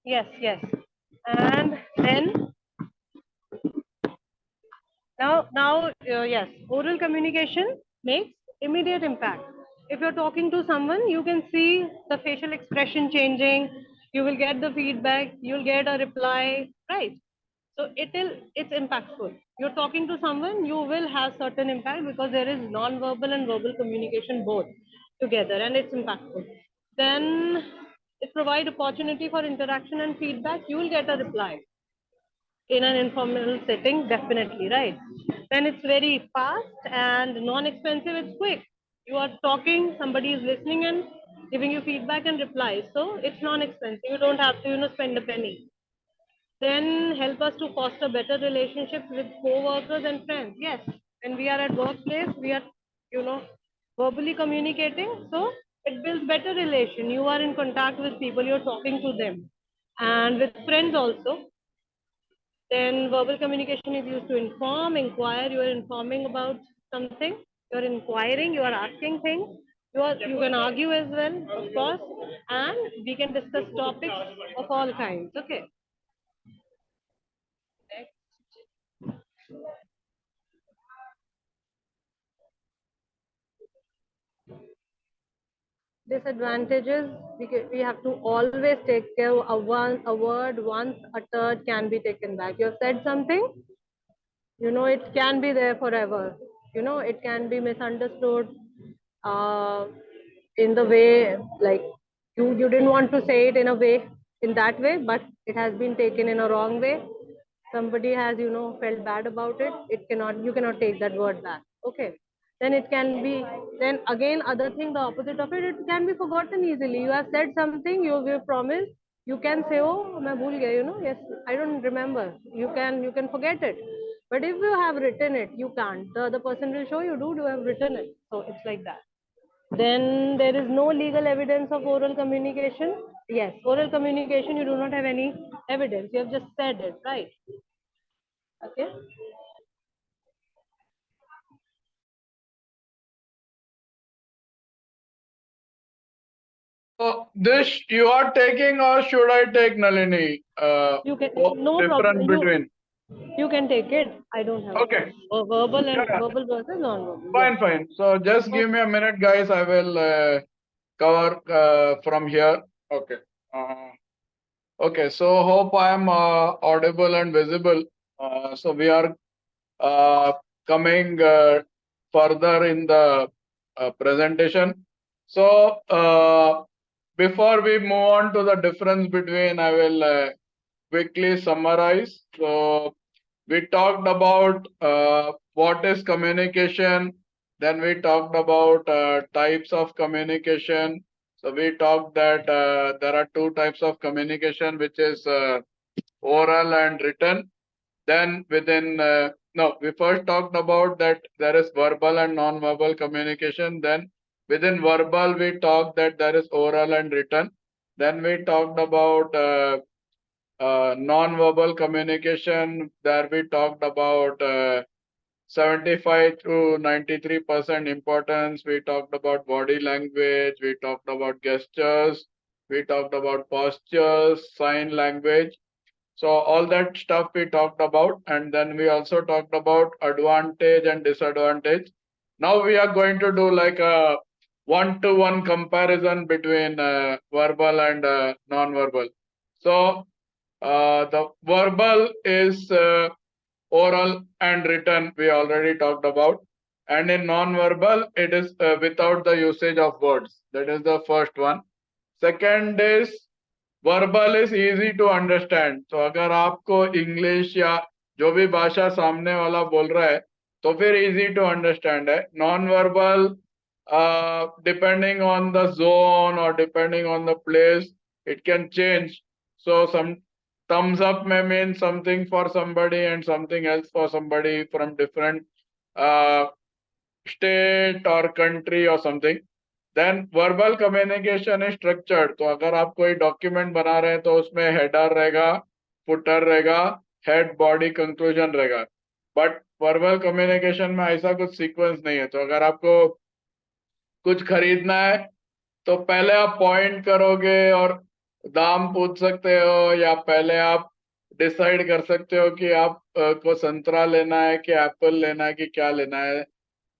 S6: Yes, yes. And then yes, oral communication makes immediate impact. If you're talking to someone, you can see the facial expression changing. You will get the feedback. You'll get a reply, right? So it's impactful. You're talking to someone, you will have certain impact because there is non-verbal and verbal communication both together, and it's impactful. Then it provide opportunity for interaction and feedback. You will get a reply in an informal setting, definitely, right? Then it's very fast and non-expensive. It's quick. You are talking, somebody is listening and giving you feedback and replies. So it's non-expensive. You don't have to, spend a penny. Then help us to foster better relationships with co-workers and friends. Yes, when we are at workplace, we are, verbally communicating. So it builds better relation. You are in contact with people. You're talking to them, and with friends also. Then verbal communication is used to inquire. You are informing about something. You are inquiring. You are asking things. You can argue as well, of course, and we can discuss topics of all kinds. Okay. Disadvantages, we have to always take care. A word once uttered can be taken back. You have said something, it can be there forever. It can be misunderstood uh, in the way, like, you didn't want to say it in that way, but it has been taken in a wrong way. Somebody has, felt bad about it. You cannot take that word back. Okay. Then it can be, then again, other thing, the opposite of it, it can be forgotten easily. You have said something, you promised, you can say, oh, main bhool gaya, yes, I don't remember. You can forget it. But if you have written it, you can't. The other person will show you, dude, you have written it. So it's like that. Then there is no legal evidence of oral communication. Yes, oral communication, you do not have any evidence. You have just said it, right? Okay.
S2: So this you are taking, or should I take, Nalini?
S6: You can,
S2: What
S6: no
S2: difference
S6: problem.
S2: between?
S6: You can take it. I don't have
S2: Okay.
S6: verbal and
S2: Yeah,
S6: verbal versus non-verbal.
S2: fine,
S6: Yes.
S2: fine. So just give me a minute, guys. I will cover from here. Okay. Okay. So hope I am audible and visible. So we are coming further in the presentation. So before we move on to the difference between, I will quickly summarize. So we talked about what is communication. Then we talked about types of communication. So we talked that there are two types of communication, which is oral and written. Then we first talked about that there is verbal and non-verbal communication. Then within verbal, we talked that there is oral and written. Then we talked about non-verbal communication. There we talked about 75 to 93% importance. We talked about body language. We talked about gestures. We talked about postures, sign language. So all that stuff we talked about, and then we also talked about advantage and disadvantage. Now we are going to do like a one-to-one comparison between verbal and non-verbal. So the verbal is oral and written, we already talked about. and in non-verbal, it is without the usage of words. That is the first one. Second is verbal is easy to understand. तो अगर आपको English या जो भी भाषा सामने वाला बोल रहा है तो फिर easy to understand है. Non-verbal, depending on the zone or depending on the place, it can change. So some thumbs up may mean something for somebody and something else for somebody from different state or country or something. Then verbal communication is structured. तो अगर आप कोई document बना रहे हैं तो उसमें header रहेगा, फुटर रहेगा, हेड, बॉडी, कंक्लूजन रहेगा. बट वर्बल कम्युनिकेशन में ऐसा कुछ सीक्वेंस नहीं है. तो अगर आपको कुछ खरीदना है तो पहले आप पॉइंट करोगे और दाम पूछ सकते हो, या पहले आप डिसाइड कर सकते हो कि आप को संतरा लेना है कि एप्पल लेना है कि क्या लेना है,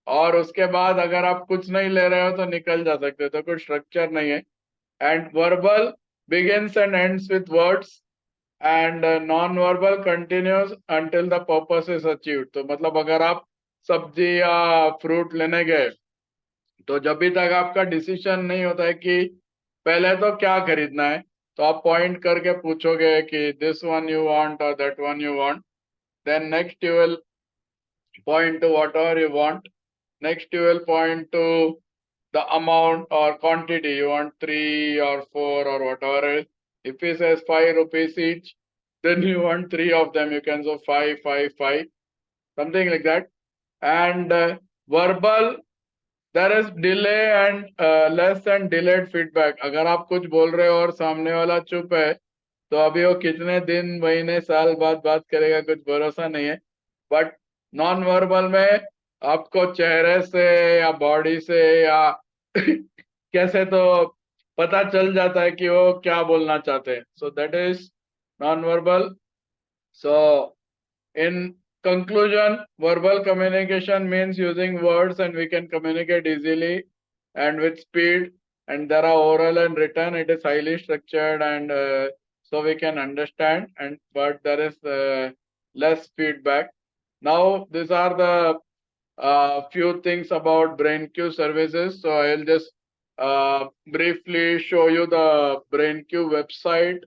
S2: और उसके बाद अगर आप कुछ नहीं ले रहे हो तो निकल जा सकते हो. तो कुछ स्ट्रक्चर नहीं है. And verbal begins and ends with words and non-verbal continues until the purpose is achieved. तो मतलब अगर आप सब्जी या फ्रूट लेने गए तो जब भी तक आपका डिसीजन नहीं होता है कि पहले तो क्या खरीदना है, तो आप पॉइंट करके पूछोगे कि दिस वन यू वांट और that one you want. Then next you will point to whatever you want. Next you will point to the amount or quantity. You want 3 or 4 or whatever it is. If he says 5 rupees each, then you want 3 of them. You can say 5, 5, 5, something like that. And verbal, there is delay and less and delayed feedback. अगर आप कुछ बोल रहे हो और सामने वाला चुप है तो अभी वो कितने दिन, महीने, साल बाद बात करेगा कुछ भरोसा नहीं है. बट नॉन वर्बल में आपको चेहरे से या बॉडी से या कैसे तो पता चल जाता है कि वो क्या बोलना चाहते हैं. So that is non verbal. So in conclusion, verbal communication means using words and we can communicate easily and with speed, and there are oral and written. It is highly structured and so we can understand, and but there is less feedback. Now these are the few things about BrainQ services. So I'll just briefly show you the BrainQ website.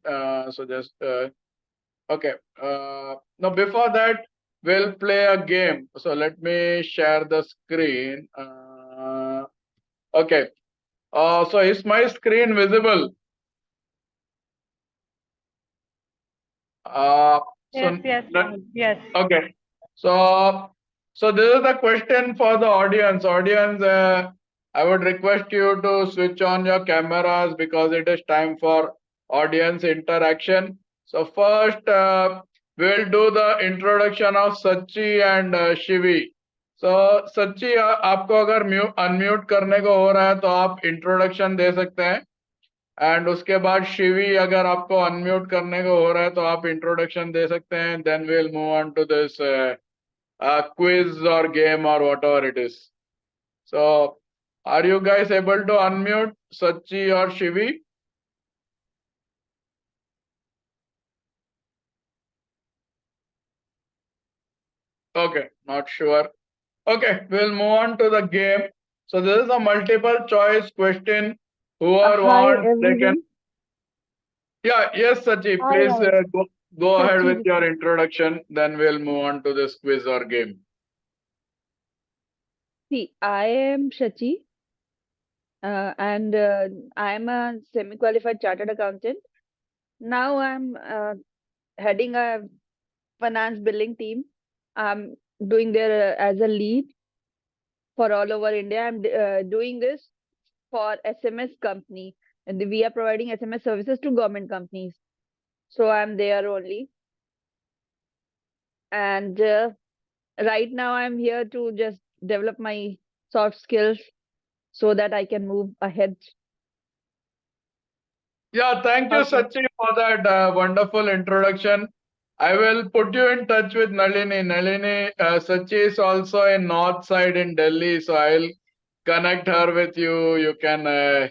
S2: So just okay. Now before that, we'll play a game. So let me share the screen. Okay. So is my screen visible?
S6: Yes, yes, yes.
S2: Okay. So this is the question for the audience. Audience, I would request you to switch on your cameras because it is time for audience interaction. So first, we'll do the introduction of Sachi and Shivi. So Sachi, आपको अगर unmute करने को हो रहा है तो आप introduction दे सकते हैं. एंड उसके बाद शिवी अगर आपको अनम्यूट करने को हो रहा है तो आप इंट्रोडक्शन दे सकते हैं. Then we will move on to this quiz और गेम और whatever it is. So are you guys able to unmute Sachchi और Shivi? Okay, not sure. Okay, we'll move on to the game. So this is a multiple choice question. Whoever wants, they can. Yeah, yes, Sachi, please go ahead with your introduction. Then we'll move on to this quiz or game.
S7: See, I am Shachi, and I am a semi-qualified chartered accountant. Now I'm heading a finance billing team. I'm doing there as a lead for all over India. I'm doing this for SMS company, and we are providing SMS services to government companies. So I'm there only. And right now I'm here to just develop my soft skills so that I can move ahead.
S2: Yeah, thank you, Sachi, for that wonderful introduction. I will put you in touch with Nalini. Nalini, Sachi is also in north side in Delhi, so I'll connect her with you. You can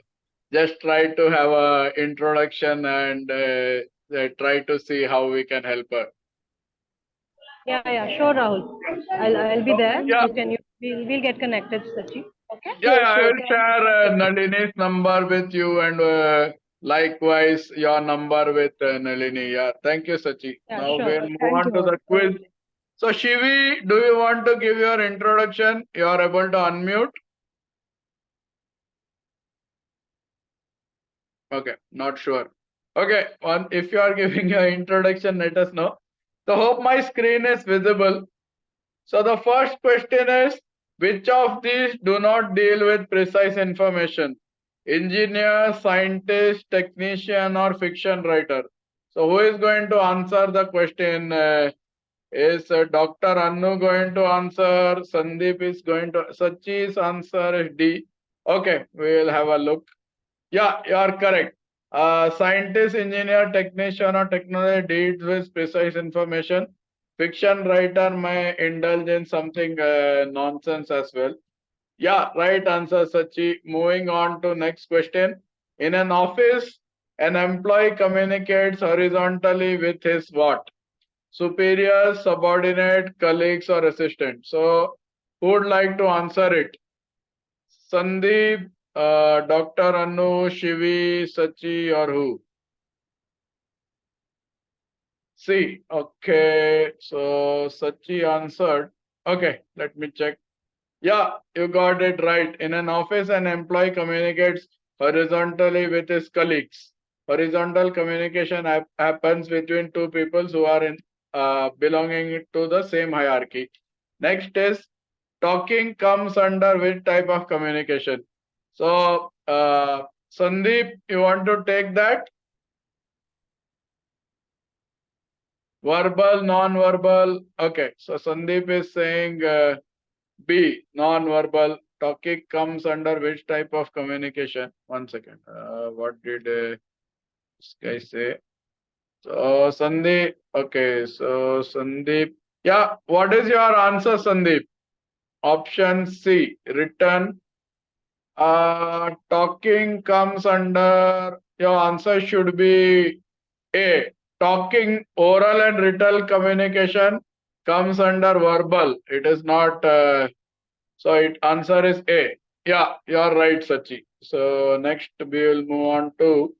S2: just try to have a introduction and try to see how we can help her.
S6: Yeah, sure, Rahul. I'll be there.
S2: Yeah.
S6: We'll get connected, Sachi. Okay.
S2: Yeah, I
S7: Sure.
S2: will share Nalini's number with you and likewise your number with Nalini. Yeah, thank you, Sachi.
S6: Yeah,
S2: Now
S6: sure.
S2: we'll move
S7: Thank
S2: on
S7: you,
S2: to
S7: ma'am.
S2: the quiz. So, Shivi, do you want to give your introduction? You are able to unmute. Okay, not sure. Okay, if you are giving your introduction, let us know. So, hope my screen is visible. So, the first question is, which of these do not deal with precise information? Engineer, scientist, technician, or fiction writer? So, who is going to answer the question? Is Dr. Annu going to answer? Sandeep is going to. Sachi's answer is D. Okay, we will have a look. Yeah, you are correct. Scientist, engineer, technician, or technology deals with precise information. Fiction writer may indulge in something nonsense as well. Yeah, right answer, Sachi. Moving on to next question. In an office, an employee communicates horizontally with his what? Superiors, subordinate, colleagues, or assistant. So, who would like to answer it? Sandeep, Dr. Anu, Shivi, Sachi, or who? C. Okay, so Sachi answered. Okay, let me check. Yeah, you got it right. In an office, an employee communicates horizontally with his colleagues. Horizontal communication happens between two people who are belonging to the same hierarchy. Next is talking comes under which type of communication? So, Sandeep, you want to take that? Verbal, non-verbal. Okay, so Sandeep is saying B, non-verbal. Talking comes under which type of communication? 1 second. What did this guy say? So Sandeep. Okay, so Sandeep. Yeah, what is your answer, Sandeep? Option C, written. Talking comes under. Your answer should be A. Talking, oral and written communication comes under verbal. It is not. So it answer is A. Yeah, you are right, Sachi. So next we will move on to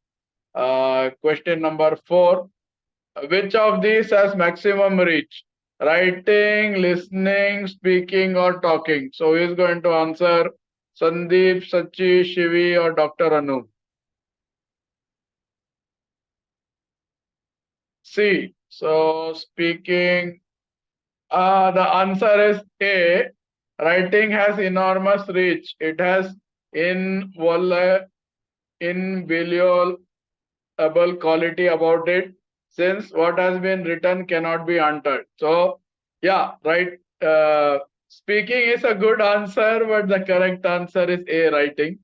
S2: question number 4. Which of these has maximum reach? Writing, listening, speaking, or talking? So who is going to answer? Sandeep, Sachi, Shivi, or Dr. Anu? C. So speaking, the answer is A. Writing has enormous reach. It has invaluable quality about it, since what has been written cannot be altered. So, yeah, right. Speaking is a good answer, but the correct answer is A, writing.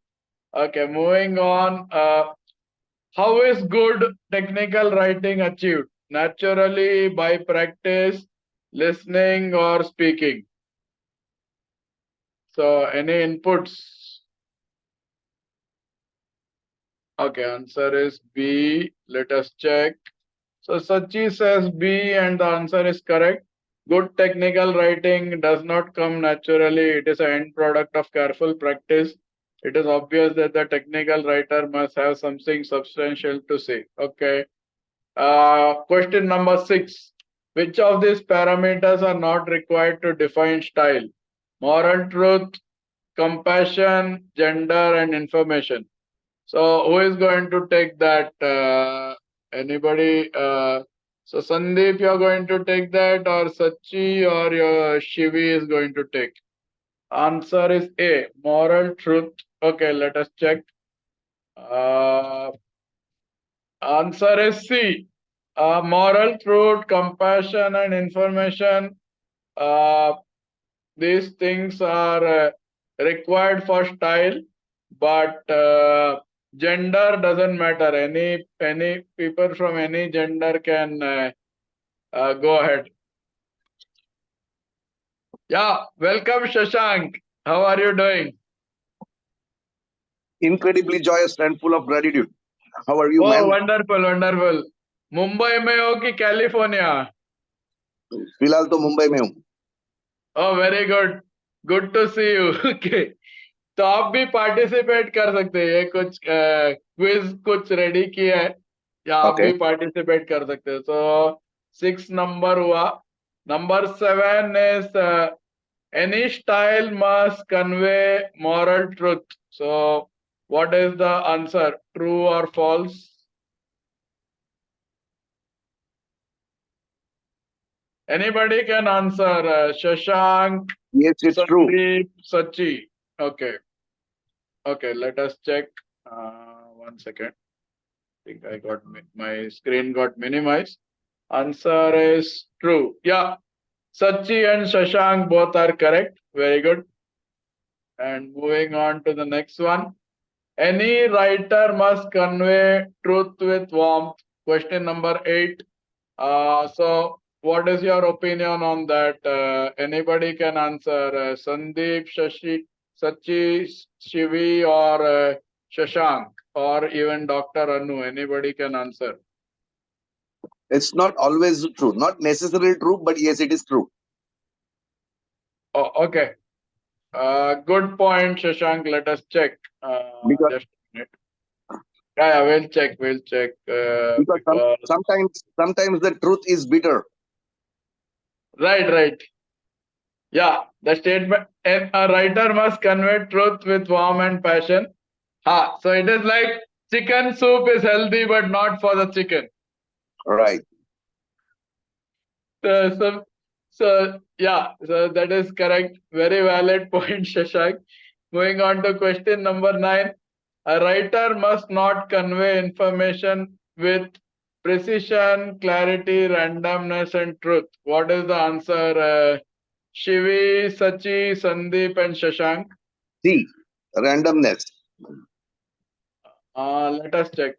S2: Okay, moving on. How is good technical writing achieved? Naturally, by practice, listening, or speaking? So, any inputs? Okay, answer is B. Let us check. So, Sachi says B, and the answer is correct. Good technical writing does not come naturally. It is an end product of careful practice. It is obvious that the technical writer must have something substantial to say. Okay. Question number 6. Which of these parameters are not required to define style? Moral truth, compassion, gender, and information. So who is going to take that? Anybody? So Sandeep, you are going to take that, or Sachi, or your Shivi is going to take? Answer is A, moral truth. Okay, let us check. Answer is C, moral truth, compassion, and information. Uh, these things are required for style, but gender doesn't matter. Any people from any gender can go ahead. Yeah, welcome, Shashank. How are you doing?
S8: Incredibly joyous and full of gratitude. How are you,
S2: Oh,
S8: man?
S2: wonderful, wonderful. Mumbai में हो कि California?
S8: फिलहाल तो मुंबई में हूँ.
S2: Oh, very good. Good to see you. Okay. तो आप भी पार्टिसिपेट कर सकते हैं. ये कुछ क्विज कुछ रेडी किया है या आप
S8: Okay.
S2: भी पार्टिसिपेट कर सकते हैं. So 6 नंबर हुआ. Number 7 is any style must convey moral truth. So what is the answer? True or false? Anybody can answer. Shashank,
S8: Yes, it's true.
S2: Sandeep, Sachi. Okay. Okay, let us check. 1 second. I think I got my screen got minimized. Answer is true. Yeah, Sachi and Shashank both are correct. Very good. And moving on to the next one. Any writer must convey truth with warmth. Question number 8. So, what is your opinion on that? Anybody can answer. Sandeep, Sachi, Shivi, or Shashank, or even Dr. Anu. Anybody can answer.
S8: It's not always true. Not necessarily true, but yes, it is true.
S2: Oh, okay. Good point, Shashank. Let us check.
S8: Because,
S2: Just a minute. Yeah, we'll check. We'll check.
S8: because sometimes the truth is bitter.
S2: Right. Yeah, the statement, and a writer must convey truth with warmth and passion. So it is like chicken soup is healthy, but not for the chicken.
S8: Right.
S2: So yeah, so that is correct. Very valid point, Shashank. Moving on to question number 9. A writer must not convey information with precision, clarity, randomness, and truth. What is the answer? Shivi, Sachi, Sandeep, and Shashank.
S8: C. Randomness.
S2: Let us check.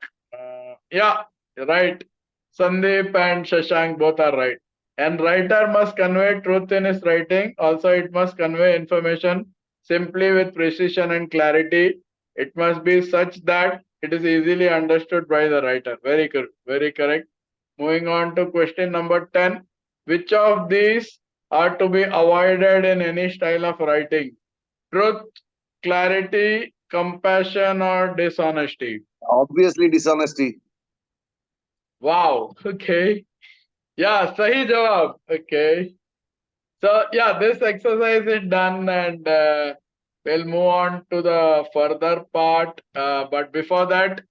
S2: Yeah, right. Sandeep and Shashank both are right. And writer must convey truth in his writing. Also, it must convey information simply with precision and clarity. It must be such that it is easily understood by the writer. Very good. Very correct. Moving on to question number 10. Which of these are to be avoided in any style of writing? Truth, clarity, compassion, or dishonesty?
S8: Obviously, dishonesty.
S2: Wow. Okay. Yeah, sahi jawab. Okay. So yeah, this exercise is done, and we'll move on to the further part. But before that,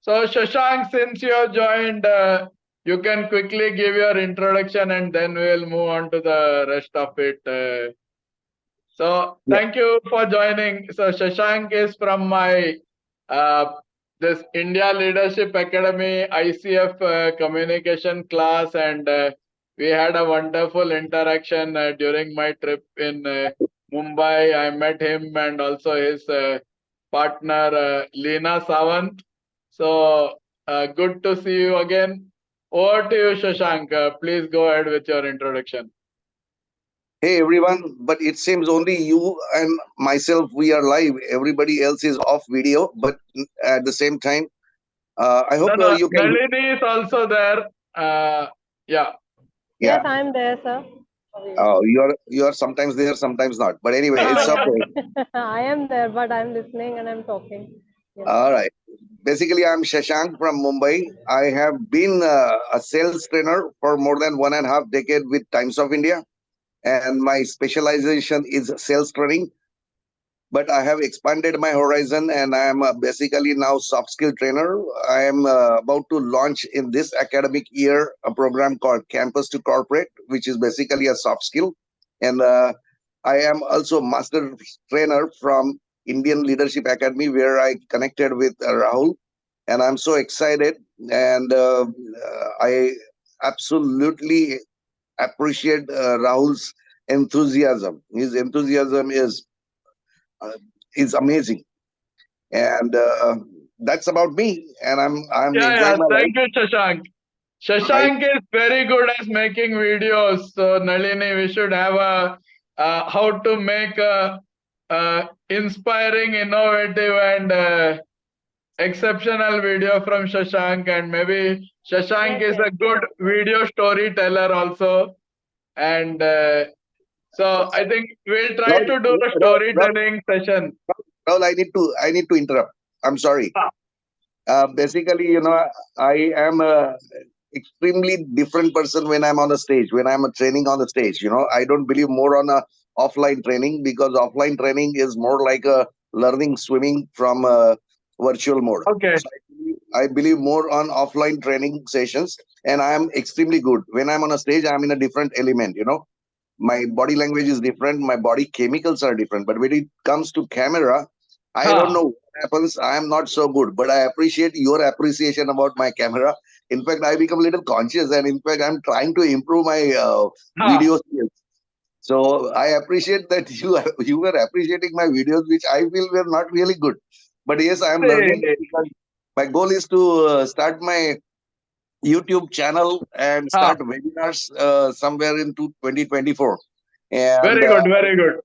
S2: so Shashank, since you have joined, you can quickly give your introduction, and then we'll move on to the rest of it. So
S8: Yeah.
S2: thank you for joining. So Shashank is from my uh, this India Leadership Academy ICF communication class, and we had a wonderful interaction during my trip in Mumbai. I met him and also his partner Leena Sawant. So good to see you again. Over to you, Shashank. Please go ahead with your introduction.
S8: Hey everyone, but it seems only you and myself we are live. Everybody else is off video, but at the same time, I hope
S2: No,
S8: you can.
S2: Nalini is also there. Yeah.
S6: Yes,
S8: Yeah.
S6: I am there, sir.
S8: You are sometimes there, sometimes not. But anyway, it's
S6: Yeah.
S8: okay.
S6: I am there, but I'm listening and I'm talking. Yes.
S8: All right. Basically, I'm Shashank from Mumbai. I have been a sales trainer for more than 1.5 decade with Times of India, and my specialization is sales training. But I have expanded my horizon, and I am basically now soft skill trainer. I am about to launch in this academic year a program called Campus to Corporate, which is basically a soft skill. And I am also master trainer from Indian Leadership Academy, where I connected with Rahul, and I'm so excited. And I absolutely appreciate Rahul's enthusiasm. His enthusiasm is amazing, and that's about me. And I'm enjoying my life.
S2: Thank you, Shashank. Shashank is very good at making videos. So Nalini, we should have a how to make a inspiring, innovative, and exceptional video from Shashank, and maybe Shashank
S6: Yes,
S2: is a
S6: yes,
S2: good
S6: sure.
S2: video storyteller also. And so I think we'll try
S8: Rahul,
S2: to do a storytelling session.
S8: Rahul, I need to interrupt. I'm sorry.
S2: Ah.
S8: Basically, I am a extremely different person when I'm on the stage, when I'm training on the stage. I don't believe more on a offline training, because offline training is more like a learning swimming from a virtual mode.
S2: Okay.
S8: So I believe more on offline training sessions, and I am extremely good. When I'm on a stage, I'm in a different element. My body language is different, my body chemicals are different, but when it comes to camera, I don't know what happens. I am not so good, but I appreciate your appreciation about my camera. In fact, I become a little conscious, and in fact, I'm trying to improve my video skills. So I appreciate that you were appreciating my videos, which I feel were not really good. But yes, I am learning, because my goal is to start my YouTube channel and start webinars somewhere into 2024. And
S2: Very good, very good.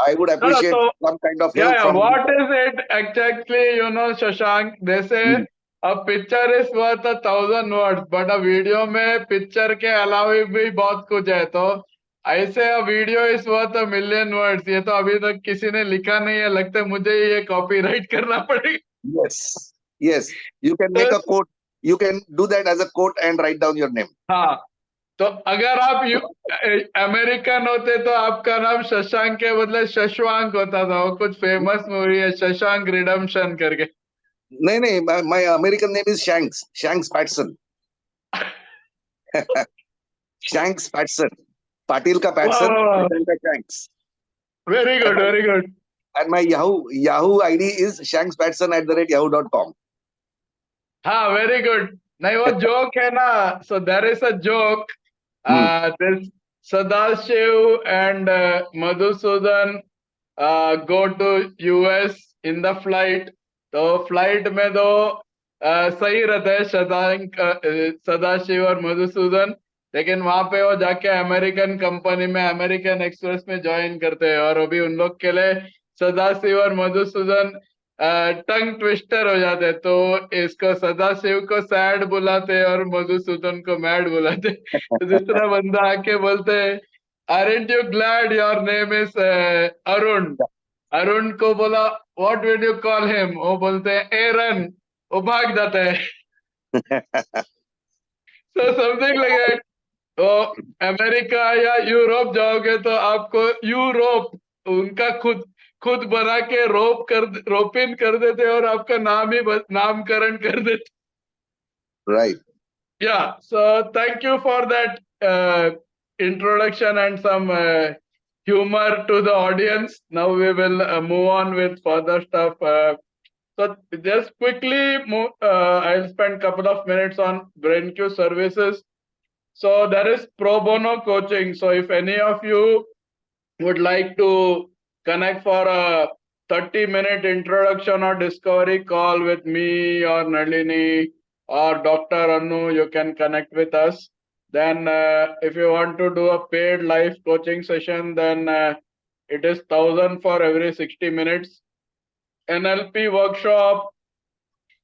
S8: I would appreciate
S2: So
S8: some kind of help
S2: yeah,
S8: from
S2: what is it exactly? Shashank, they say a picture is worth 1,000 words, but a video में picture के अलावा भी बहुत कुछ है. तो ऐसे a video is worth 1,000,000 words. ये तो अभी तक किसी ने लिखा नहीं है. लगता है मुझे ये copyright करना पड़ेगा.
S8: Yes, yes. You can make a quote. You can do that as a quote and write down your name.
S2: हाँ, तो अगर आप अमेरिकन होते तो आपका नाम शशांक के बदले शशांक होता था. वो कुछ फेमस मूवी है शशांक रिडेम्पशन करके.
S8: नहीं, my American name is Shanks Patson. Shanks Patson. Patil ka Patson, Patson ka Shanks.
S2: Very good, very good.
S8: And my Yahoo ID is shankspatson@yahoo.com.
S2: हाँ, very good. नहीं वो joke है ना. So there is a joke. This Sadashiv and Madhusudan go to US in the flight. तो flight में दो सही रहते हैं सदाशिव और मधुसूदन, लेकिन वहां पे वो जाके अमेरिकन कंपनी में अमेरिकन एक्सप्रेस में ज्वाइन करते हैं. और अभी उन लोग के लिए सदाशिव और मधुसूदन टंग ट्विस्टर हो जाते हैं. तो इसको सदाशिव को सैड बुलाते हैं और मधुसूदन को मैड बुलाते हैं. तो दूसरा बंदा आके बोलते हैं, Aren't you glad your name is Arun? Arun को बोला what will you call him. वो बोलते हैं एरन. वो भाग जाते हैं. So something like that. तो अमेरिका या यूरोप जाओगे तो आपको यूरोप उनका खुद बना के रोप इन कर देते और आपका नाम ही नामकरण कर देते.
S8: Right.
S2: Yeah. So thank you for that introduction and some humor to the audience. Now we will move on with further stuff. So just quickly, I'll spend a couple of minutes on BrainQ services. So there is pro bono coaching. So if any of you would like to connect for a 30-minute introduction or discovery call with me or Nalini or Dr. Anu, you can connect with us. Then if you want to do a paid live coaching session, then it is 1,000 for every 60 minutes. NLP workshop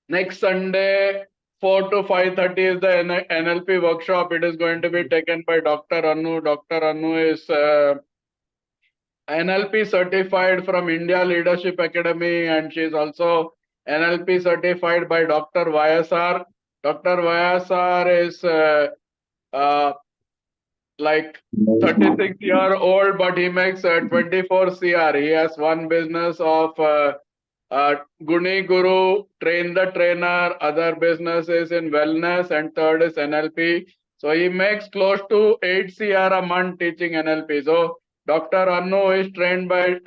S2: next Sunday, 4 to 5:30 is the NLP workshop. It is going to be taken by Dr. Anu. Dr. Anu is NLP certified from India Leadership Academy, and she is also NLP certified by Dr. YSR. Dr. YSR is like 36-year-old, but he makes 24 CR. He has one business of Guni Guru, Train the Trainer, other businesses in wellness, and third is NLP. So he makes close to 8 CR a month teaching NLP. So Dr. Anu is trained by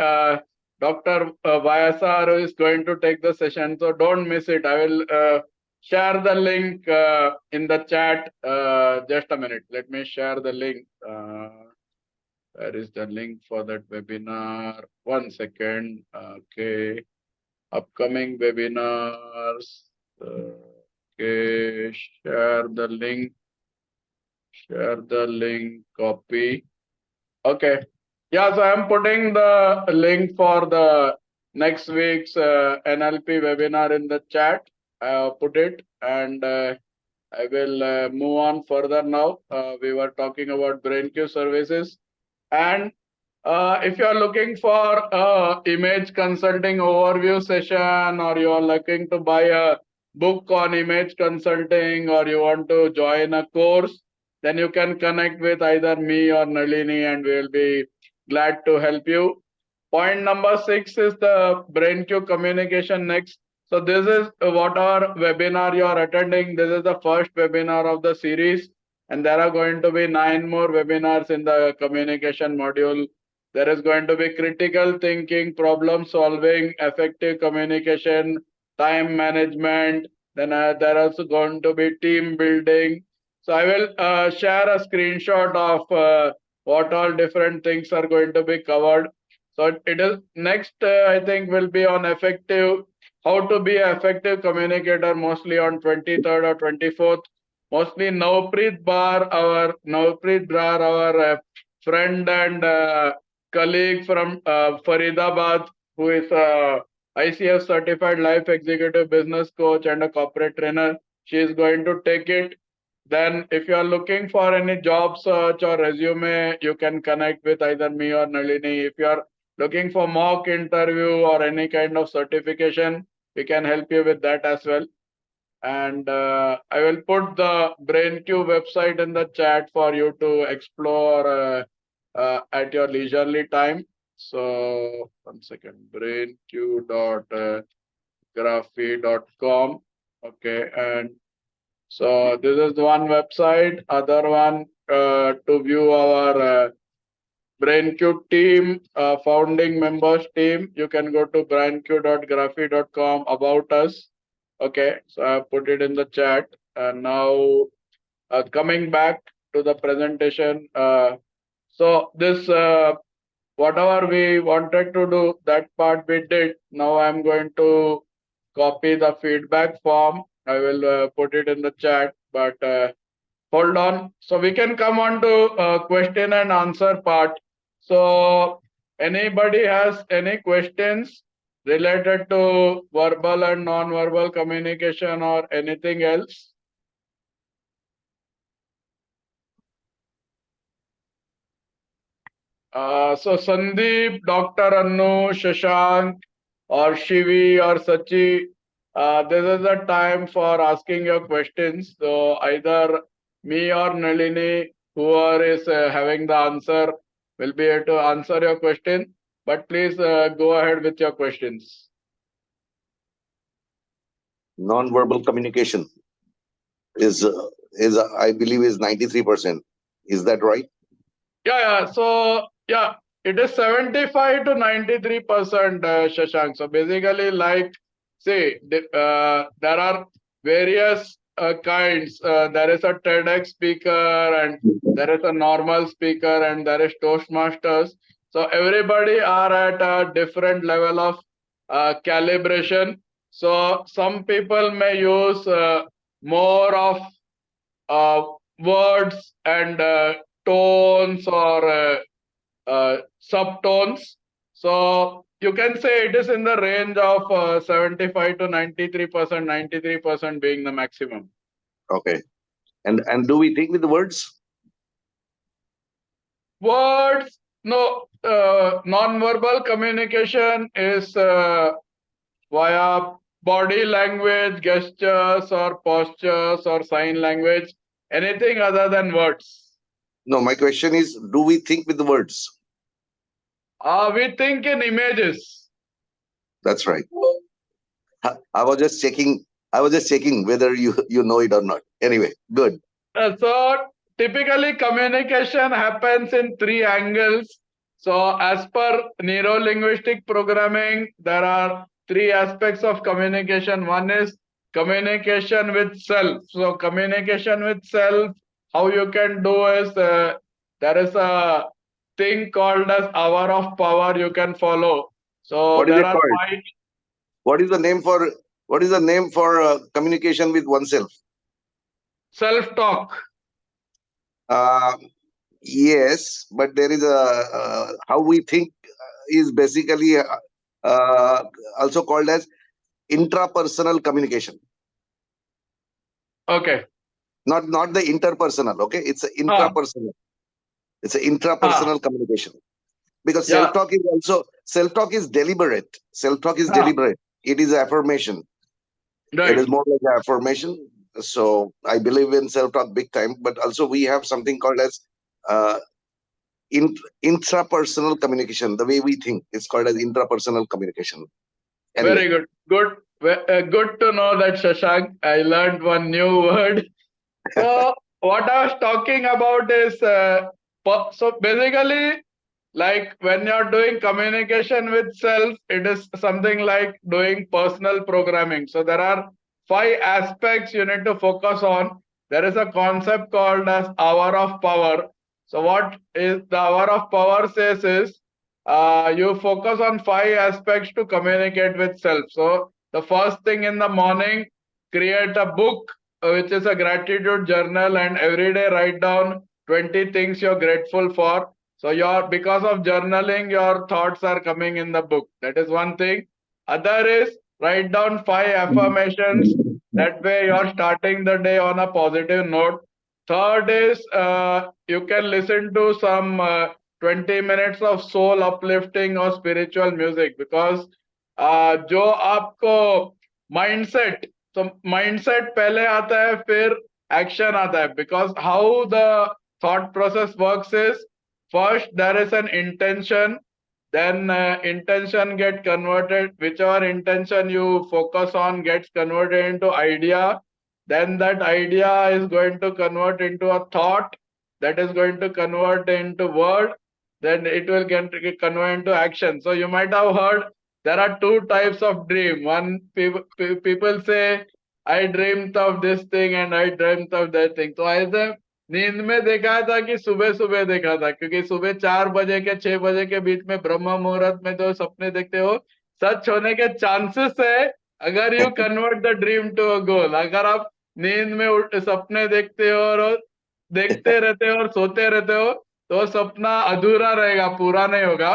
S2: Dr. YSR, who is going to take the session. So don't miss it. I will share the link in the chat. Just a minute. Let me share the link. Where is the link for that webinar? 1 second. Okay. Upcoming webinars. Okay. Share the link. Share the link. Copy. Okay. Yeah, so I'm putting the link for the next week's NLP webinar in the chat. Put it, and I will move on further now. We were talking about BrainQ services, and if you are looking for a image consulting overview session, or you are looking to buy a book on image consulting, or you want to join a course, then you can connect with either me or Nalini, and we will be glad to help you. Point number 6 is the BrainQ communication next. So this is what our webinar you are attending. This is the first webinar of the series, and there are going to be 9 more webinars in the communication module. There is going to be critical thinking, problem solving, effective communication, time management. Then there are also going to be team building. So I will share a screenshot of what all different things are going to be covered. So it is next, I think, will be on effective, how to be an effective communicator, mostly on 23rd or 24th. Mostly Navpreet Brar, our friend and colleague from Faridabad, who is a ICF certified life executive business coach and a corporate trainer. She is going to take it. Then if you are looking for any job search or resume, you can connect with either me or Nalini. If you are looking for mock interview or any kind of certification, we can help you with that as well. And I will put the BrainQ website in the chat for you to explore at your leisurely time. So one second, brainq.graphy.com. Okay, and so this is one website. Other one to view our BrainQ team, founding members team. You can go to brainq.graphy.com about us. Okay, so I put it in the chat. And now coming back to the presentation. So this whatever we wanted to do, that part we did. Now I'm going to copy the feedback form. I will put it in the chat, but hold on. So we can come on to question and answer part. So anybody has any questions related to verbal and non-verbal communication or anything else? So Sandeep, Dr. Annu, Shashank, or Shivi or Sachi, this is the time for asking your questions. So either me or Nalini, whoever is having the answer, will be able to answer your question. But please go ahead with your questions.
S8: Non-verbal communication is I believe is 93%. Is that right?
S2: Yeah. So yeah, it is 75 to 93%, Shashank. So basically, like, see, there are various kinds. There is a TEDx speaker, and there is a normal speaker, and there is Toastmasters. So everybody are at a different level of calibration. So some people may use more of words and tones or subtones. So you can say it is in the range of 75 to 93%, 93% being the maximum.
S8: Okay. And do we think with the words?
S2: Words, no, non-verbal communication is via body language, gestures or postures or sign language, anything other than words.
S8: No, my question is, do we think with the words?
S2: We think in images.
S8: That's right. I was just checking. I was just checking whether you know it or not. Anyway, good.
S2: So typically communication happens in 3 angles. So as per neuro-linguistic programming, there are 3 aspects of communication. One is communication with self. So communication with self, how you can do is there is a thing called as hour of power you can follow. So
S8: What is
S2: there
S8: it
S2: are
S8: called?
S2: 5.
S8: What is the name for communication with oneself?
S2: Self-talk.
S8: Yes, but there is a how we think is basically also called as intrapersonal communication.
S2: Okay.
S8: not the interpersonal. Okay, it's an intrapersonal. It's an intrapersonal communication. Because
S2: Yeah.
S8: self-talk is deliberate. Self-talk is deliberate. It is affirmation.
S2: Right.
S8: It is more like affirmation. So I believe in self-talk big time. But also we have something called as intrapersonal communication. The way we think, it's called as intrapersonal communication. Anyway.
S2: Very good. Good to know that, Shashank. I learned one new word. So what I was talking about is so basically, like when you're doing communication with self, it is something like doing personal programming. So there are 5 aspects you need to focus on. There is a concept called as hour of power. So what is the hour of power says is you focus on 5 aspects to communicate with self. So the first thing in the morning, create a book which is a gratitude journal, and every day write down 20 things you're grateful for. So because of journaling, your thoughts are coming in the book. That is one thing. Other is write down 5 affirmations. That way you're starting the day on a positive note. Third is you can listen to some 20 minutes of soul uplifting or spiritual music, because जो आपको mindset, तो mindset पहले आता है फिर action आता है, because how the thought process works is, first there is an intention, then intention get converted, whichever intention you focus on gets converted into idea, then that idea is going to convert into a thought, that is going to convert into word, then it will get convert into action. So you might have heard there are 2 types of dream. One, people say I dreamt of this thing and I dreamt of that thing. तो ऐसे नींद में देखा था कि सुबह सुबह देखा था, क्योंकि सुबह 4 बजे के 6 बजे के बीच में ब्रह्म मुहूर्त में जो सपने देखते हो, सच होने के चांसेस है अगर you convert the dream to a goal. अगर आप नींद में सपने देखते हो और देखते रहते हो और सोते रहते हो, तो सपना अधूरा रहेगा, पूरा नहीं होगा.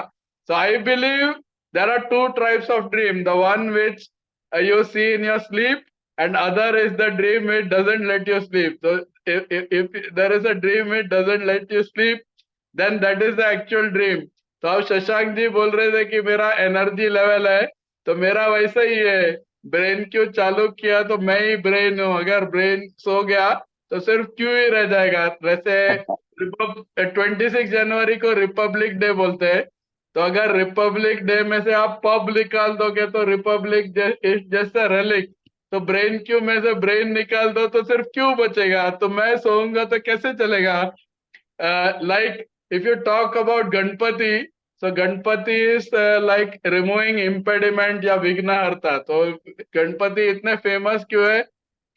S2: So I believe there are 2 types of dream. The one which you see in your sleep, and other is the dream which doesn't let you sleep. So if there is a dream which doesn't let you sleep, then that is the actual dream. तो अब शशांक जी बोल रहे थे कि मेरा energy level है, तो मेरा वैसा ही है. ब्रेन क्यों चालू किया तो मैं ही ब्रेन हूँ. अगर ब्रेन सो गया तो सिर्फ क्यों ही रह जाएगा. वैसे 26 जनवरी को रिपब्लिक डे बोलते हैं, तो अगर रिपब्लिक डे में से आप पब निकाल दोगे तो रिपब्लिक जैसा रेलिक, तो ब्रेन क्यों में से ब्रेन निकाल दो तो सिर्फ क्यों बचेगा. तो मैं सोऊंगा तो कैसे चलेगा. Like if you talk about Ganpati, so Ganpati is like removing impediment या विघ्नहर्ता. तो गणपति इतने फेमस क्यों है,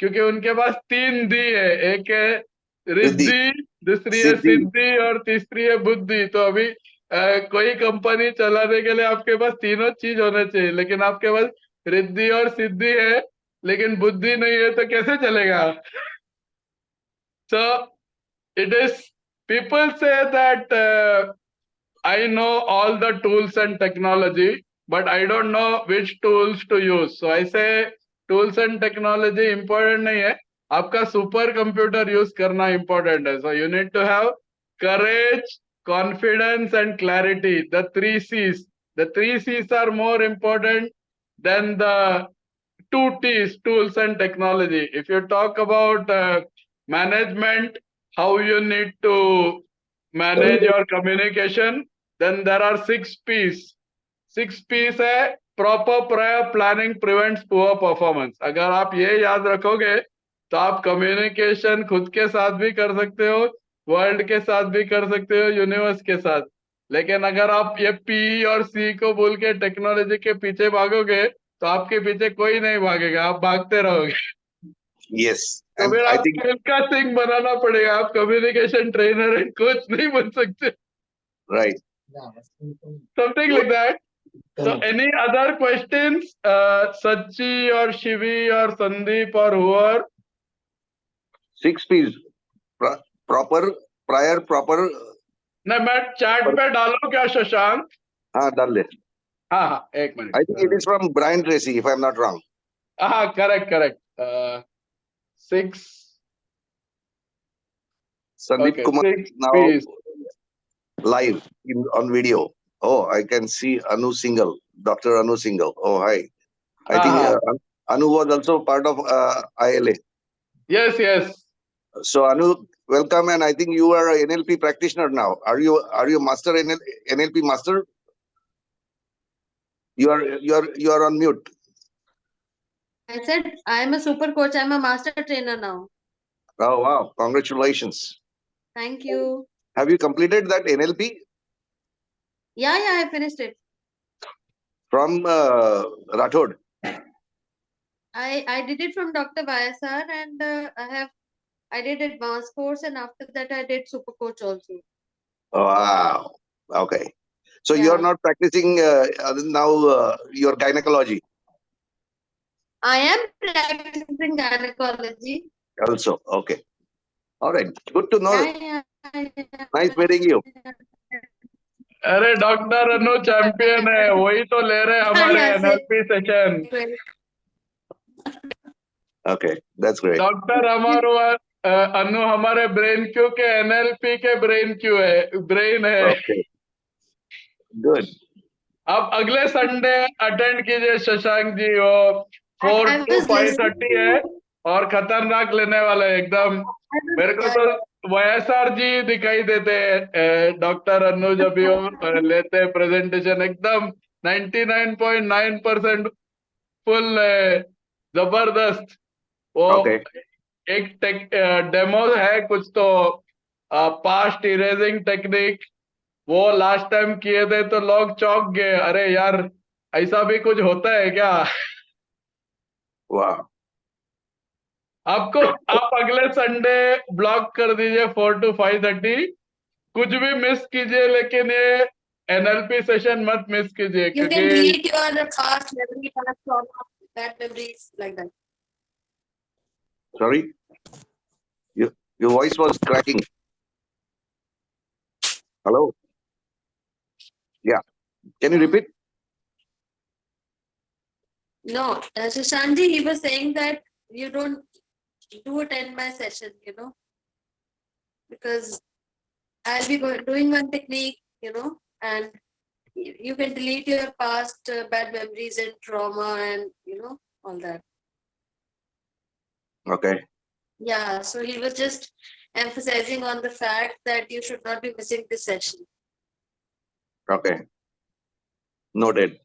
S2: क्योंकि उनके पास 3 दी है. एक है रिद्धि, दूसरी है सिद्धि और तीसरी है बुद्धि. तो अभी कोई कंपनी चलाने के लिए आपके पास तीनों चीज होने चाहिए, लेकिन आपके पास रिद्धि और सिद्धि है लेकिन बुद्धि नहीं है, तो कैसे चलेगा. So it is, people say that I know all the tools and technology, but I don't know which tools to use. So I say tools and technology important नहीं है, आपका सुपर कंप्यूटर यूज करना important है. So you need to have courage, confidence and clarity. The 3 C's. The 3 C's are more important than the 2 T's, tools and technology. If you talk about management, how you need to manage your communication, then there are 6 P's. 6 P's है proper prior planning prevents poor performance. अगर आप ये याद रखोगे तो आप communication खुद के साथ भी कर सकते हो, वर्ल्ड के साथ भी कर सकते हो, यूनिवर्स के साथ. लेकिन अगर आप ये पी और सी को बोल के टेक्नोलॉजी के पीछे भागोगे तो आपके पीछे कोई नहीं भागेगा, आप भागते रहोगे.
S8: Yes.
S2: तो
S8: And
S2: फिर
S8: I
S2: आप
S8: think
S2: मिल्खा सिंह बनाना पड़ेगा, आप कम्युनिकेशन ट्रेनर एंड कोच नहीं बन सकते.
S8: right.
S2: Something like that. So any other questions, Sachi or Shivi or Sandeep or whoever?
S8: 6 P's. Proper, prior, proper.
S2: नहीं, मैं चैट पे डालूं क्या शशांक.
S8: हाँ डाल ले.
S2: हाँ एक minute.
S8: I think it is from Brian Tracy, if I'm not wrong.
S2: हाँ correct 6
S8: Sandeep
S2: Okay,
S8: Kumar is
S2: 6
S8: now
S2: P's.
S8: live on video. Oh, I can see Anu Singhal, Dr. Anu Singhal. Oh, hi. I think
S2: Haha.
S8: Anu was also part of ILA.
S2: Yes, yes.
S8: So Anu, welcome, and I think you are a NLP practitioner now. Are you master NLP master? You are on mute.
S4: I said I am a super coach. I'm a master trainer now.
S8: Oh wow! Congratulations.
S4: Thank you.
S8: Have you completed that NLP
S4: Yeah, I finished it.
S8: from Rathod?
S4: I did it from Dr. YSR, and I did advanced course, and after that I did super coach also.
S8: Wow. Okay. So you are
S4: Yeah.
S8: not practicing now your gynecology
S4: I am practicing gynecology.
S8: also. Okay. All right. Good to know.
S4: Yeah,
S8: Nice meeting you.
S2: अरे doctor अनु champion है, वही तो ले रहे हमारे
S4: yeah,
S2: NLP session.
S8: Okay, that's great.
S2: Doctor हमारो अनु हमारे brain Q के एनएलपी के ब्रेन क्यू है, ब्रेन है.
S8: Okay, good.
S2: आप अगले संडे अटेंड कीजिए शशांक जी, वो 4
S4: I
S2: to
S4: was listening
S2: 5:30 है और खतरनाक लेने वाला है एकदम. मेरे को तो YSR जी दिखाई देते हैं, डॉक्टर अनु जब भी वो लेते हैं प्रेजेंटेशन, एकदम 99.9% फुल जबरदस्त. वो
S8: Okay.
S2: एक डेमो है कुछ तो, पास्ट इरेजिंग टेक्निक, वो लास्ट टाइम किए थे तो लोग चौंक गए, अरे यार ऐसा भी कुछ होता है क्या.
S8: Wow.
S2: आपको आप अगले संडे ब्लॉक कर दीजिए 4 to 5:30. कुछ भी मिस कीजिए, लेकिन ये एनएलपी सेशन मत मिस कीजिए,
S4: You can
S2: क्योंकि
S4: delete your past memory, past trauma, bad memories like that.
S8: Sorry, your voice was cracking. Hello. Yeah. Can you repeat?
S4: No, Shashanji, he was saying that you don't do attend my session, because I'll be doing one technique, and you can delete your past bad memories and trauma and, all that.
S8: Okay.
S4: Yeah, so he was just emphasizing on the fact that you should not be missing this session.
S8: Okay. Noted.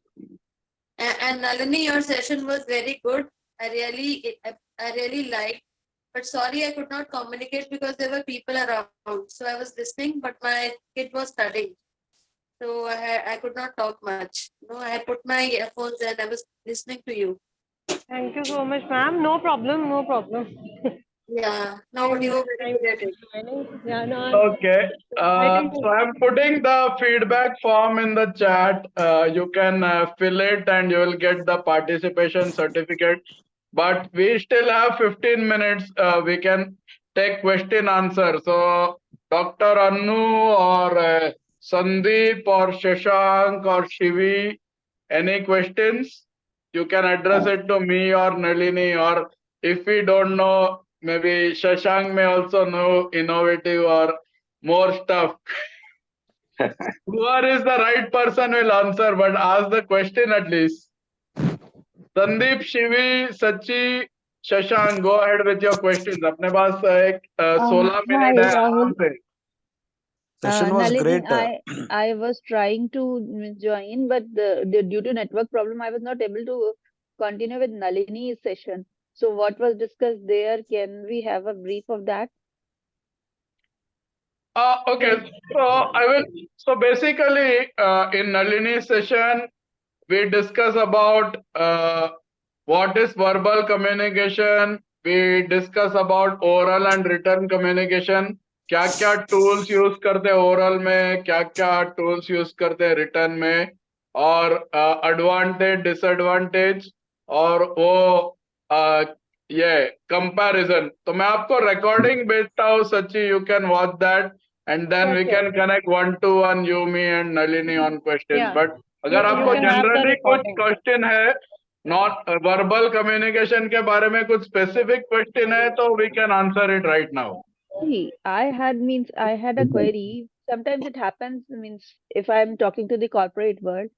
S4: And Nalini, your session was very good. I really liked. But sorry, I could not communicate because there were people around. So I was listening, but my kid was studying. So I could not talk much. I had put my earphones and I was listening to you.
S6: Thank you so much, ma'am. No problem, no problem.
S4: Yeah, no, you were very good at it.
S6: Yeah, no,
S2: okay. So I'm putting the feedback form in the chat. You can fill it and you will get the participation certificate. But we still have 15 minutes. We can take question answer. So Dr. Anu or Sandeep or Shashank or Shivi, any questions? You can address it to me or Nalini, or if we don't know, maybe Shashank may also know innovative or more stuff. Whoever is the right person will answer, but ask the question at least. Sandeep, Shivi, Sachi, Shashank, go ahead with your questions. अपने पास एक 16
S7: Hi,
S2: minute है आराम
S7: Rahul.
S2: से.
S5: Session was
S7: Nalini,
S5: great.
S7: I was trying to join, but due to network problem, I was not able to continue with Nalini's session. So what was discussed there? Can we have a brief of that?
S2: Okay, so I will. So basically, in Nalini's session, we discuss about what is verbal communication. We discuss about oral and written communication. क्या क्या tools use करते हैं oral में, क्या क्या tools use करते हैं written में, और advantage, disadvantage, और वो ये comparison. तो मैं आपको recording भेजता हूँ सच्ची, you can watch that. And then we can connect 1-to-1, you, me, and Nalini on questions.
S6: Yeah.
S2: But अगर
S6: You
S2: आपको
S6: can have the
S2: generally कुछ
S6: recording.
S2: क्वेश्चन है, नॉट वर्बल कम्युनिकेशन के बारे में कुछ स्पेसिफिक क्वेश्चन है, तो we can answer it right now.
S7: See, I had a query. Sometimes it happens, means if I'm talking to the corporate world,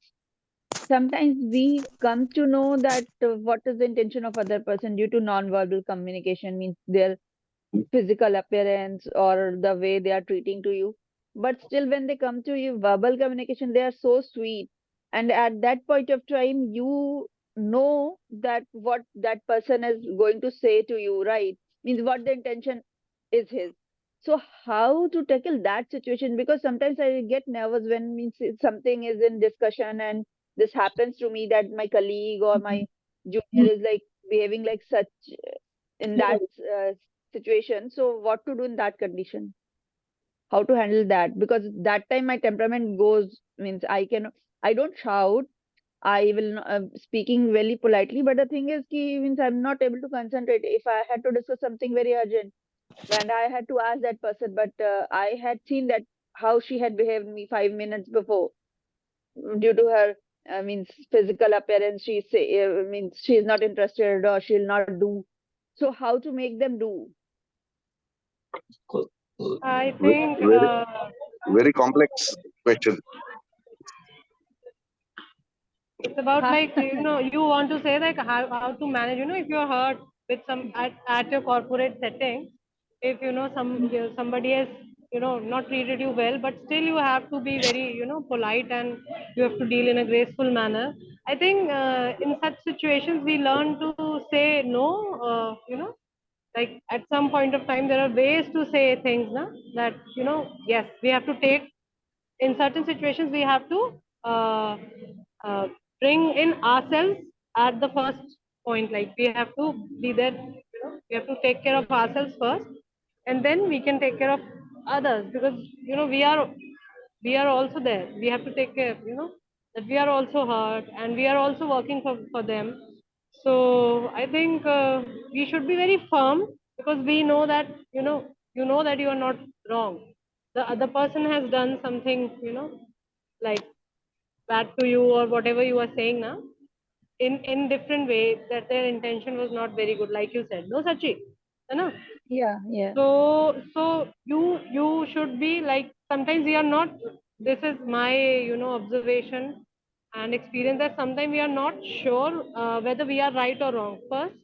S7: sometimes we come to know that what is the intention of other person due to non-verbal communication, means their physical appearance or the way they are treating to you. But still, when they come to you, verbal communication, they are so sweet. And at that point of time, you know that what that person is going to say to you, right? Means what the intention is his. So how to tackle that situation? Because sometimes I get nervous when means something is in discussion and this happens to me that my colleague or my junior is like behaving like such in that situation. So what to do in that condition? How to handle that? Because that time my temperament goes, means I don't shout. I will speaking very politely, but the thing is ki, means I'm not able to concentrate. If I had to discuss something very urgent, and I had to ask that person, but I had seen that how she had behaved me 5 minutes before due to her means physical appearance. She say means she is not interested or she'll not do. So how to make them do?
S1: I
S8: Ve-
S1: think
S8: Very, very complex question.
S1: it's about like you want to say like how to manage if you're hurt with some at your corporate setting, if somebody has not treated you well, but still you have to be very polite, and you have to deal in a graceful manner. I think in such situations we learn to say no. Like at some point of time there are ways to say things na, that yes, we have to take, in certain situations we have to uh, uh, bring in ourselves at the first point, like we have to be there, we have to take care of ourselves first, and then we can take care of others, because we are also there, we have to take care, that we are also hurt and we are also working for them. So I think we should be very firm, because we know that that you are not wrong. The other person has done something, like bad to you or whatever you are saying now, in different way, that their intention was not very good, like you said, no Sachi, है ना?
S7: Yeah, yeah.
S1: So you should be like, sometimes we are not, this is my observation and experience, that sometimes we are not sure whether we are right or wrong. First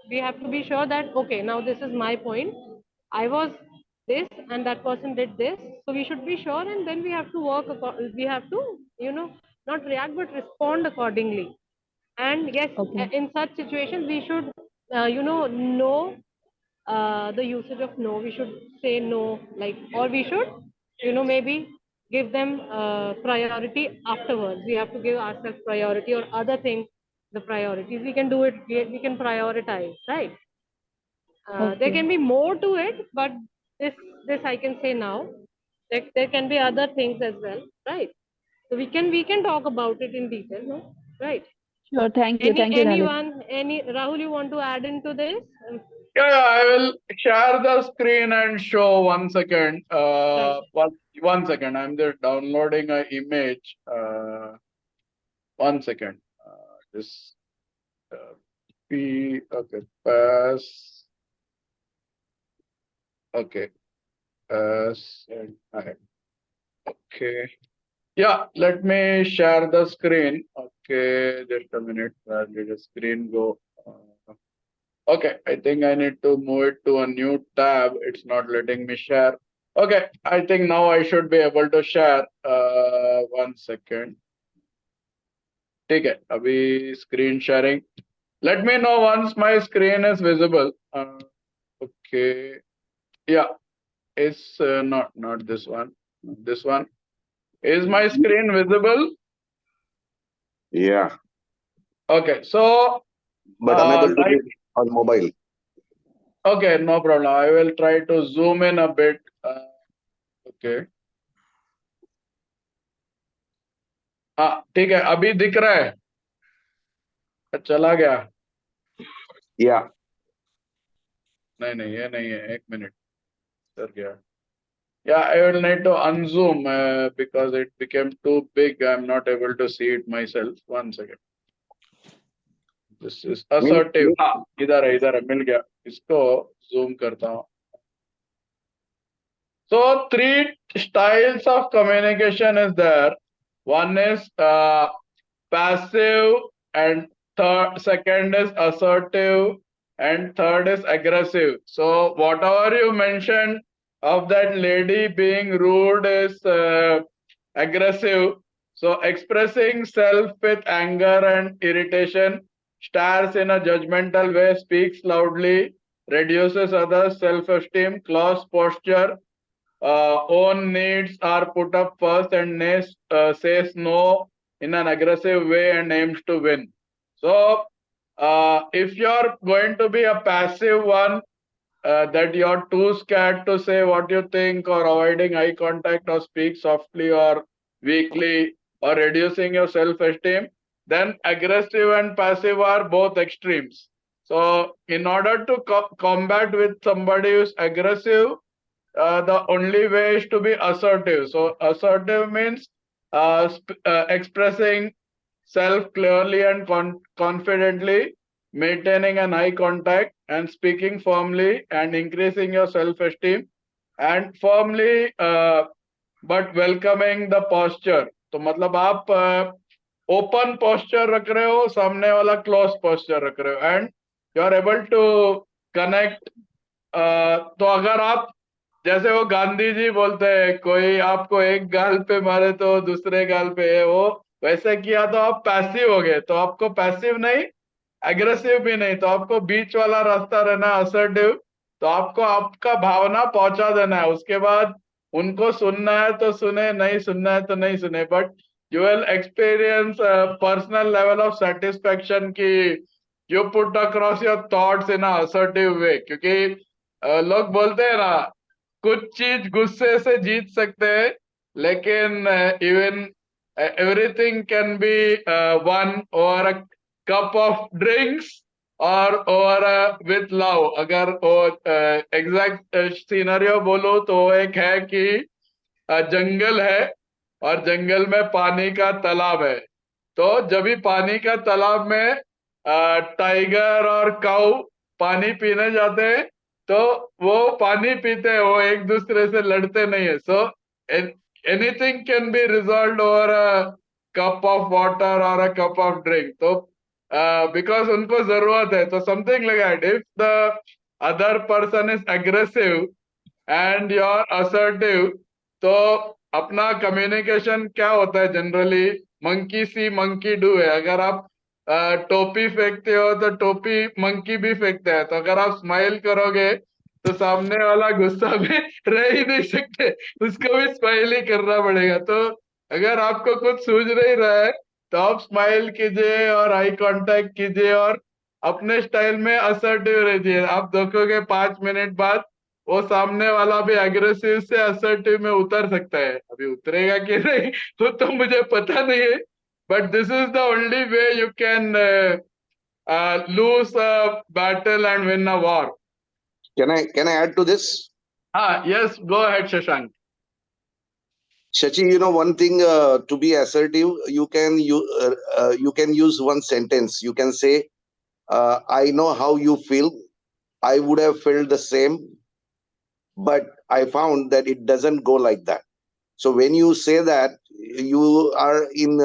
S1: we have to be sure that okay, now this is my point, I was this and that person did this, so we should be sure, and then we have to we have to not react but respond accordingly. And yes,
S7: Okay.
S1: in such situations we should know the usage of no. We should say no, like, or we should maybe give them priority afterwards. We have to give ourselves priority, or other things the priorities, we can do it, we can prioritize, right? There
S7: Okay.
S1: can be more to it, but this I can say now. There can be other things as well, right? So we can talk about it in detail, no? Right?
S7: Sure. Thank you.
S1: Any
S7: Thank you, Lalit.
S1: anyone, any Rahul, you want to add into this?
S2: Yeah, I will share the screen and show 1 second.
S1: Right.
S2: One second. I'm just downloading an image. 1 second. This okay, pass. Okay, pass and I. Okay. Yeah, let me share the screen. Okay, just a minute. Where did the screen go? Okay, I think I need to move it to a new tab. It's not letting me share. Okay, I think now I should be able to share. 1 second. Take it. Abhi screen sharing. Let me know once my screen is visible. Okay. Yeah, it's not this one. This one. Is my screen visible?
S8: Yeah,
S2: Okay, so
S8: but unable to
S2: like,
S8: read on mobile.
S2: okay, no problem. I will try to zoom in a bit. Okay. हाँ ठीक है, अभी दिख रहा है, चला गया।
S8: Yeah,
S2: नहीं नहीं, ये नहीं है, 1 मिनट, सर गया। Yeah, I will need to unzoom because it became too big. I'm not able to see it myself. 1 second. This is assertive. हाँ, इधर है, मिल गया। इसको zoom करता हूँ। So three styles of communication is there. One is passive, and second is assertive, and third is aggressive. So whatever you mentioned of that lady being rude is aggressive. So expressing self with anger and irritation, stares in a judgmental way, speaks loudly, reduces others' self-esteem, close posture, own needs are put up first, and says no in an aggressive way and aims to win. So, if you're going to be a passive one, that you're too scared to say what you think, or avoiding eye contact, or speak softly or weakly, or reducing your self-esteem, then aggressive and passive are both extremes. So, in order to combat with somebody who's aggressive, the only way is to be assertive. So assertive means expressing self clearly and confidently, maintaining an eye contact, and speaking firmly, and increasing your self-esteem, and firmly but welcoming the posture. तो मतलब आप open posture रख रहे हो, सामने वाला close posture रख रहे हो, and you are able to connect. तो अगर आप, जैसे वो गांधी जी बोलते हैं, कोई आपको एक गाल पे मारे तो दूसरे गाल पे है, वो वैसे किया तो आप पैसिव हो गए. तो आपको पैसिव नहीं, एग्रेसिव भी नहीं, तो आपको बीच वाला रास्ता रहना, असर्टिव. तो आपको आपका भावना पहुंचा देना है, उसके बाद उनको सुनना है तो सुने, नहीं सुनना है तो नहीं सुने, but you will experience personal level of satisfaction की you put across your thoughts in assertive way. क्योंकि लोग बोलते हैं ना, कुछ चीज गुस्से से जीत सकते हैं, लेकिन even everything can be one over a cup of drinks और ओवर विथ लव. अगर वो एग्जैक्ट सिनेरियो बोलो तो एक है कि जंगल है और जंगल में पानी का तालाब है. तो जब भी पानी का तालाब में टाइगर और काऊ पानी पीने जाते हैं, तो वो पानी पीते हैं, वो एक दूसरे से लड़ते नहीं है. So anything can be resolve over a cup of water और अ कप ऑफ ड्रिंक. तो बिकॉज उनको जरूरत है. तो something like that. If the other person is aggressive and you are assertive, तो अपना कम्युनिकेशन क्या होता है generally, monkey see monkey do है. अगर आप टोपी फेंकते हो तो टोपी मंकी भी फेंकता है. तो अगर आप स्माइल करोगे तो सामने वाला गुस्सा में रह ही नहीं सकते, उसको भी स्माइल ही करना पड़ेगा. तो अगर आपको कुछ सूझ नहीं रहा है, तो आप स्माइल कीजिए और आई कांटेक्ट कीजिए और अपने स्टाइल में असर्टिव रहिए. आप देखोगे 5 मिनट बाद वो सामने वाला भी एग्रेसिव से असर्टिव में उतर सकता है. अभी उतरेगा कि नहीं वो तो मुझे पता नहीं है, but this is the only way you can lose a battle and win a war.
S8: Can I add to this?
S2: Yes, go ahead, Shashank.
S8: Shachi, you know one thing, to be assertive, you can use one sentence. You can say, I know how you feel. I would have felt the same, but I found that it doesn't go like that. So when you say that, you are in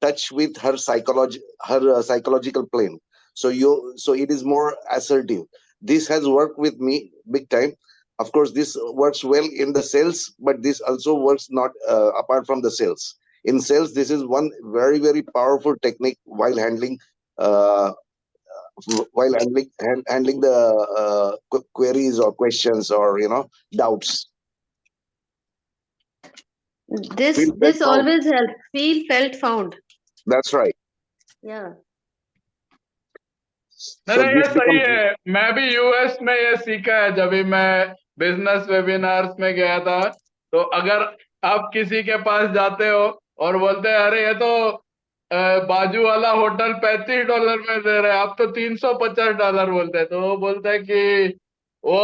S8: touch with her psychological plane. So it is more assertive. This has worked with me big time. Of course, this works well in the sales, but this also works not apart from the sales. In sales, this is one very powerful technique while handling uh, handling the queries or questions or doubts.
S4: This
S8: Feel felt
S4: this
S8: found.
S4: always helps. Feel, felt, found.
S8: That's right.
S4: Yeah.
S2: नहीं
S8: So
S2: नहीं, ये
S8: this
S2: सही
S8: becomes
S2: है. मैं भी US में ये सीखा है. जब भी मैं बिजनेस वेबिनार्स में गया था, तो अगर आप किसी के पास जाते हो और बोलते हैं, अरे ये तो बाजू वाला होटल $35 में दे रहे हैं, आप तो $350 बोलते हैं, तो वो बोलता है कि वो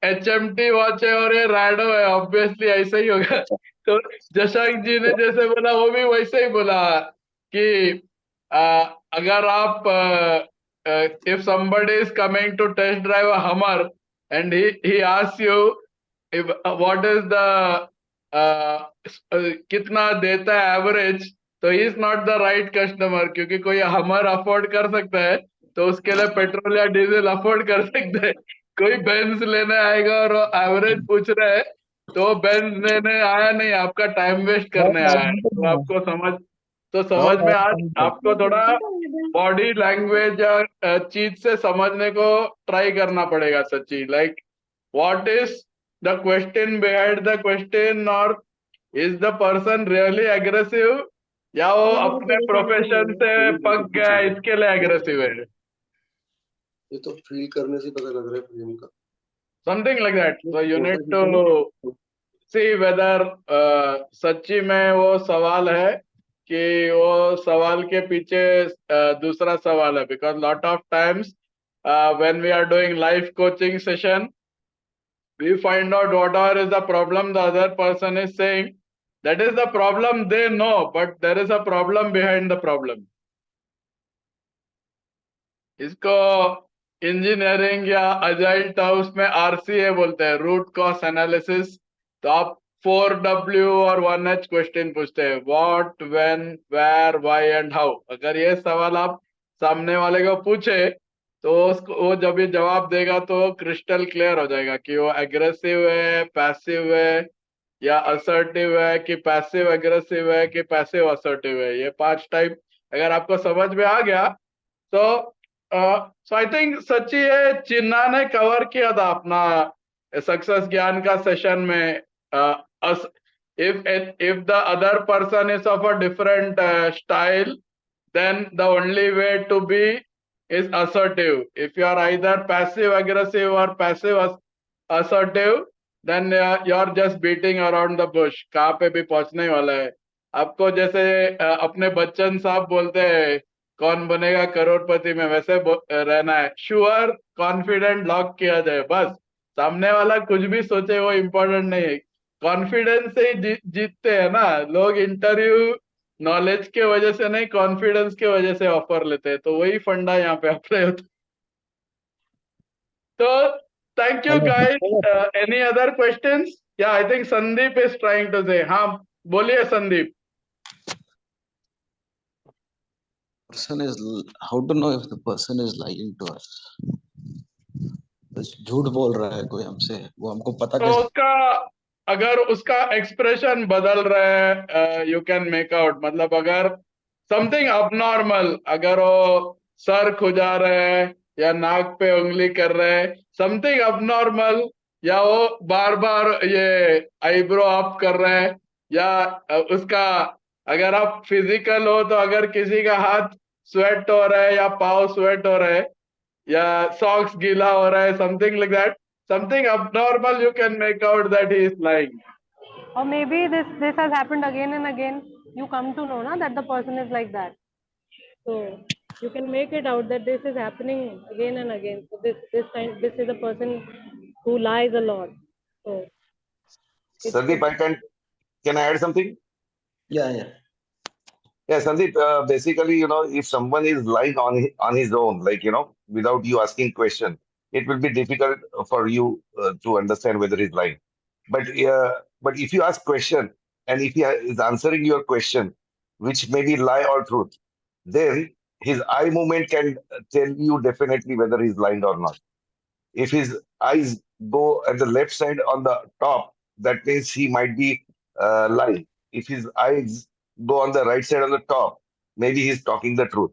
S2: HMT वॉच है और ये रैडो है, ऑब्वियसली ऐसा ही होगा. तो जशांक जी ने जैसे बोला, वो भी वैसे ही बोला कि अगर आप if somebody is coming to test drive a Hummer and he asks you if what is the कितना देता है एवरेज, तो he is not the right customer, क्योंकि कोई हमर अफोर्ड कर सकता है तो उसके लिए पेट्रोल या डीजल अफोर्ड कर सकते हैं। कोई बेंज लेने आएगा और एवरेज पूछ रहा है, तो बेंज लेने आया नहीं, आपका टाइम वेस्ट करने आया है। तो आपको समझ में आज आपको थोड़ा बॉडी लैंग्वेज या चीज से समझने को ट्राई करना पड़ेगा सच्ची। Like what is the question behind the question, or is the person really aggressive, या वो अपने प्रोफेशन से पक गया इसके लिए एग्रेसिव है।
S9: ये तो फील करने से पता लग रहा है प्रेम का।
S2: Something like that. So you need to see whether Sachchi में वो सवाल है कि वो सवाल के पीछे दूसरा सवाल है। Because lot of times when we are doing life coaching session, we find out whatever is the problem the other person is saying, that is the problem they know, but there is a problem behind the problem. इसको engineering या agile terms में RCA बोलते हैं, root cause analysis. तो आप 4W और 1H question पूछते हैं, what, when, where, why and how. अगर ये सवाल आप सामने वाले को पूछे तो उसको वो जब ये जवाब देगा तो क्रिस्टल क्लियर हो जाएगा कि वो एग्रेसिव है, पैसिव है या असर्टिव है, कि पैसिव एग्रेसिव है कि पैसिव असर्टिव है। ये 5 टाइप अगर आपको समझ में आ गया तो सो आई थिंक सच्ची ये चिन्ना ने कवर किया था अपना सक्सेस ज्ञान का सेशन में। if the other person is of a different style, then the only way to be is assertive. If you are either passive aggressive or passive assertive, then you're just beating around the bush. कहाँ पे भी पहुंचने वाला है आपको। जैसे अपने बच्चन साहब बोलते हैं कौन बनेगा करोड़पति में, वैसे रहना है। श्योर, कॉन्फिडेंट, लॉक किया जाए बस। सामने वाला कुछ भी सोचे वो इम्पोर्टेंट नहीं है, कॉन्फिडेंस से ही जीतते हैं ना लोग। इंटरव्यू नॉलेज के वजह से नहीं, कॉन्फिडेंस के वजह से ऑफर लेते हैं। तो वही फंडा यहाँ पे अप्लाई होता है। तो thank you guys. Any other questions? Yeah I think Sandeep is trying to say. हाँ बोलिए Sandeep.
S5: person is how to know if the person is lying to us? बस झूठ बोल रहा है कोई हमसे, वो हमको पता
S2: तो
S5: कैसे?
S2: उसका अगर उसका एक्सप्रेशन बदल रहा है यू कैन मेक आउट। मतलब अगर समथिंग अबनॉर्मल, अगर वो सर खुजा रहे हैं या नाक पे उंगली कर रहे हैं, समथिंग अबनॉर्मल, या वो बार बार ये आईब्रो अप कर रहे हैं, या उसका अगर आप फिजिकल हो तो अगर किसी का हाथ स्वेट हो रहा है या पाँव स्वेट हो रहा है या socks गीला हो रहा है, something like that, something abnormal, you can make out that he is lying.
S6: Or maybe this has happened again and again. You come to know na that the person is like that. So you can make it out that this is happening again and again. So this is a person who lies a lot. So
S8: Sandeep, can I add something?
S5: Yeah.
S8: Yeah, Sandeep, basically, if someone is lying on his own, like, without you asking question, it will be difficult for you to understand whether he's lying. But if you ask question and if he is answering your question, which may be lie or truth, then his eye movement can tell you definitely whether he's lying or not. If his eyes go at the left side on the top, that means he might be lying. If his eyes go on the right side on the top, maybe he's talking the truth.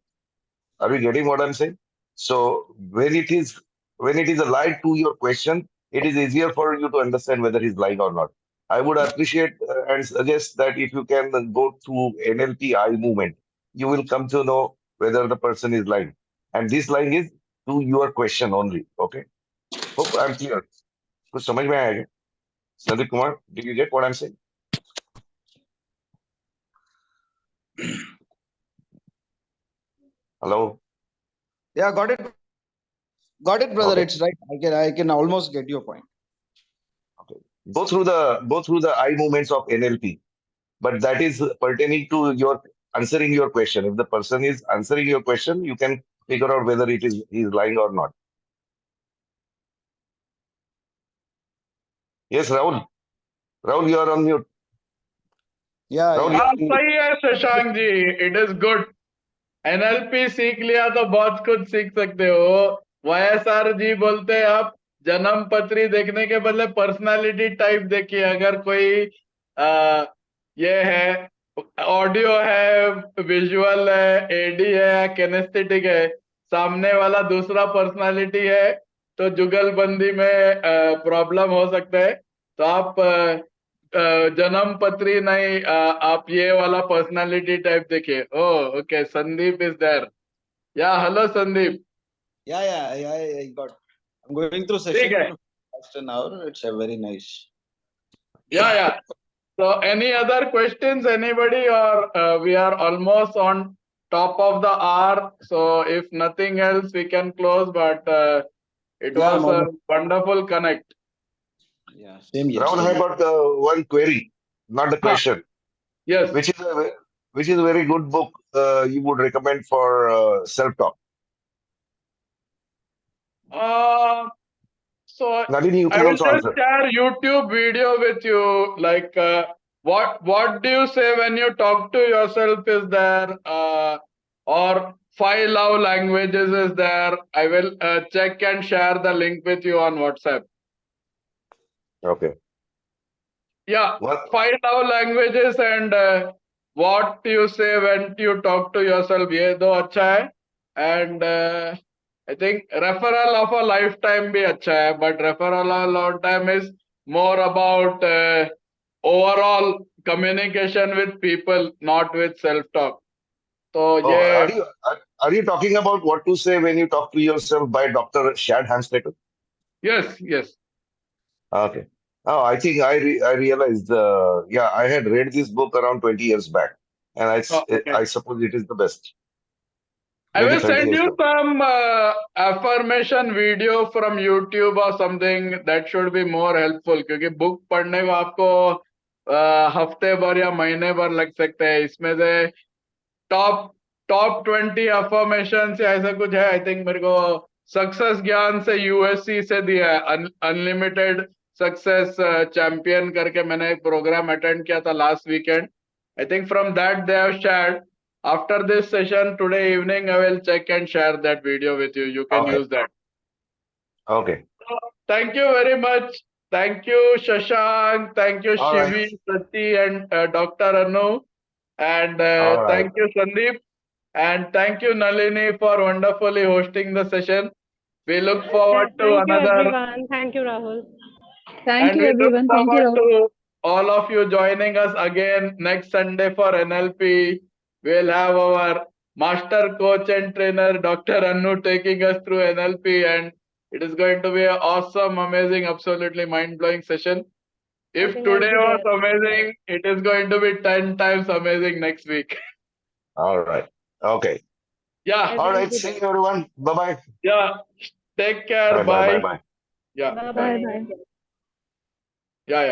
S8: Are you getting what I'm saying? So when it is a lie to your question, it is easier for you to understand whether he's lying or not. I would appreciate and suggest that if you can go through NLP eye movement, you will come to know whether the person is lying. And this lying is to your question only. Okay. Hope I'm clear. कुछ समझ में आया क्या? Sandeep Kumar, did you get what I'm saying? Hello.
S5: Yeah, got it, brother.
S8: Okay.
S5: It's right. I can almost get your point.
S8: Okay. Go through the eye movements of NLP, but that is pertaining to your answering your question. If the person is answering your question, you can figure out whether he's lying or not.
S10: Yes, Rahul. Rahul, you are on mute.
S5: Yeah,
S10: Rahul,
S5: yeah.
S10: you are on mute.
S2: सही है Shashank ji, it is good. NLP सीख लिया तो बहुत कुछ सीख सकते हो. वाईएसआर जी बोलते हैं आप जन्म पत्री देखने के बदले पर्सनालिटी टाइप देखिए. अगर कोई ये है, ऑडियो है, विजुअल है, एडी है, किनेस्थेटिक है, सामने वाला दूसरा पर्सनालिटी है, तो जुगलबंदी में प्रॉब्लम हो सकता है. तो आप जन्म पत्री नहीं, आप ये वाला पर्सनालिटी टाइप देखिए. Oh okay, Sandeep is there. Yeah hello Sandeep.
S5: Yeah, I got. I'm going through
S2: ठीक
S5: session
S2: है.
S5: last an hour. It's a very nice.
S2: या so any other questions anybody, or we are almost on top of the hour, so if nothing else we can close, but it
S5: Yeah,
S2: was a
S5: Mohammed.
S2: wonderful connect.
S5: Yeah, same here.
S10: Rahul, I
S5: Same.
S10: got one query, not the
S2: Huh.
S10: question.
S2: Yes.
S10: Which is a very good book you would recommend for self-talk?
S2: So
S10: Nalini, you
S2: I
S10: can
S2: will
S10: also
S2: just
S10: answer.
S2: share YouTube video with you. Like, what do you say when you talk to yourself? Is there, or 5 love languages is there? I will check and share the link with you on WhatsApp.
S10: Okay.
S2: Yeah,
S10: What?
S2: 5 love languages and what you say when you talk to yourself. ये दो अच्छा है. And I think referral of a lifetime भी अच्छा है, but referral of a lifetime is more about overall communication with people, not with self-talk. तो
S10: Oh,
S2: ये
S10: are you talking about what to say when you talk to yourself by Dr. Shad Hamstaker?
S2: yes.
S10: Okay. Oh, I think I realized. Yeah, I had read this book around 20 years back, and
S2: Oh, okay.
S10: I suppose it is the best.
S2: I
S10: Maybe
S2: will
S10: 30
S2: send
S10: years
S2: you
S10: back.
S2: some affirmation video from YouTube or something that should be more helpful, क्योंकि book पढ़ने को आपको हफ्ते भर या महीने भर लग सकते हैं. इसमें से टॉप 20 अफर्मेशन या ऐसा कुछ है. आई थिंक मेरे को सक्सेस ज्ञान से यूएससी से दिया है, अनलिमिटेड सक्सेस चैंपियन करके. मैंने एक प्रोग्राम अटेंड किया था last weekend. I think from that they have shared. After this session today evening, I will check and share that video with you. You can
S10: Okay.
S2: use that.
S10: Okay.
S2: So, thank you very much. Thank you, Shashank. Thank you,
S10: All right.
S2: Shivi, Sati, and Dr. Anu. And
S10: All right.
S2: thank you, Sandeep. And thank you, Nalini, for wonderfully hosting the session. We look forward to
S6: Thank you,
S2: another.
S6: everyone. Thank you, Rahul.
S7: Thank
S2: And
S7: you,
S2: we look
S7: everyone. Thank you,
S2: forward
S7: Rahul.
S2: to all of you joining us again next Sunday for NLP. We'll have our master coach and trainer, Dr. Anu, taking us through NLP, and it is going to be an awesome, amazing, absolutely mind-blowing session. If
S6: think I'll
S2: today
S6: be
S2: was
S6: there.
S2: amazing, it is going to be 10 times amazing next week.
S10: All right. Okay.
S2: Yeah,
S10: All right. See you, everyone. Bye-bye.
S2: yeah. Take care.
S10: Bye.
S2: Bye.
S10: Bye.
S2: Yeah,
S6: Bye
S2: bye.
S7: Bye.
S6: bye.
S2: Yeah.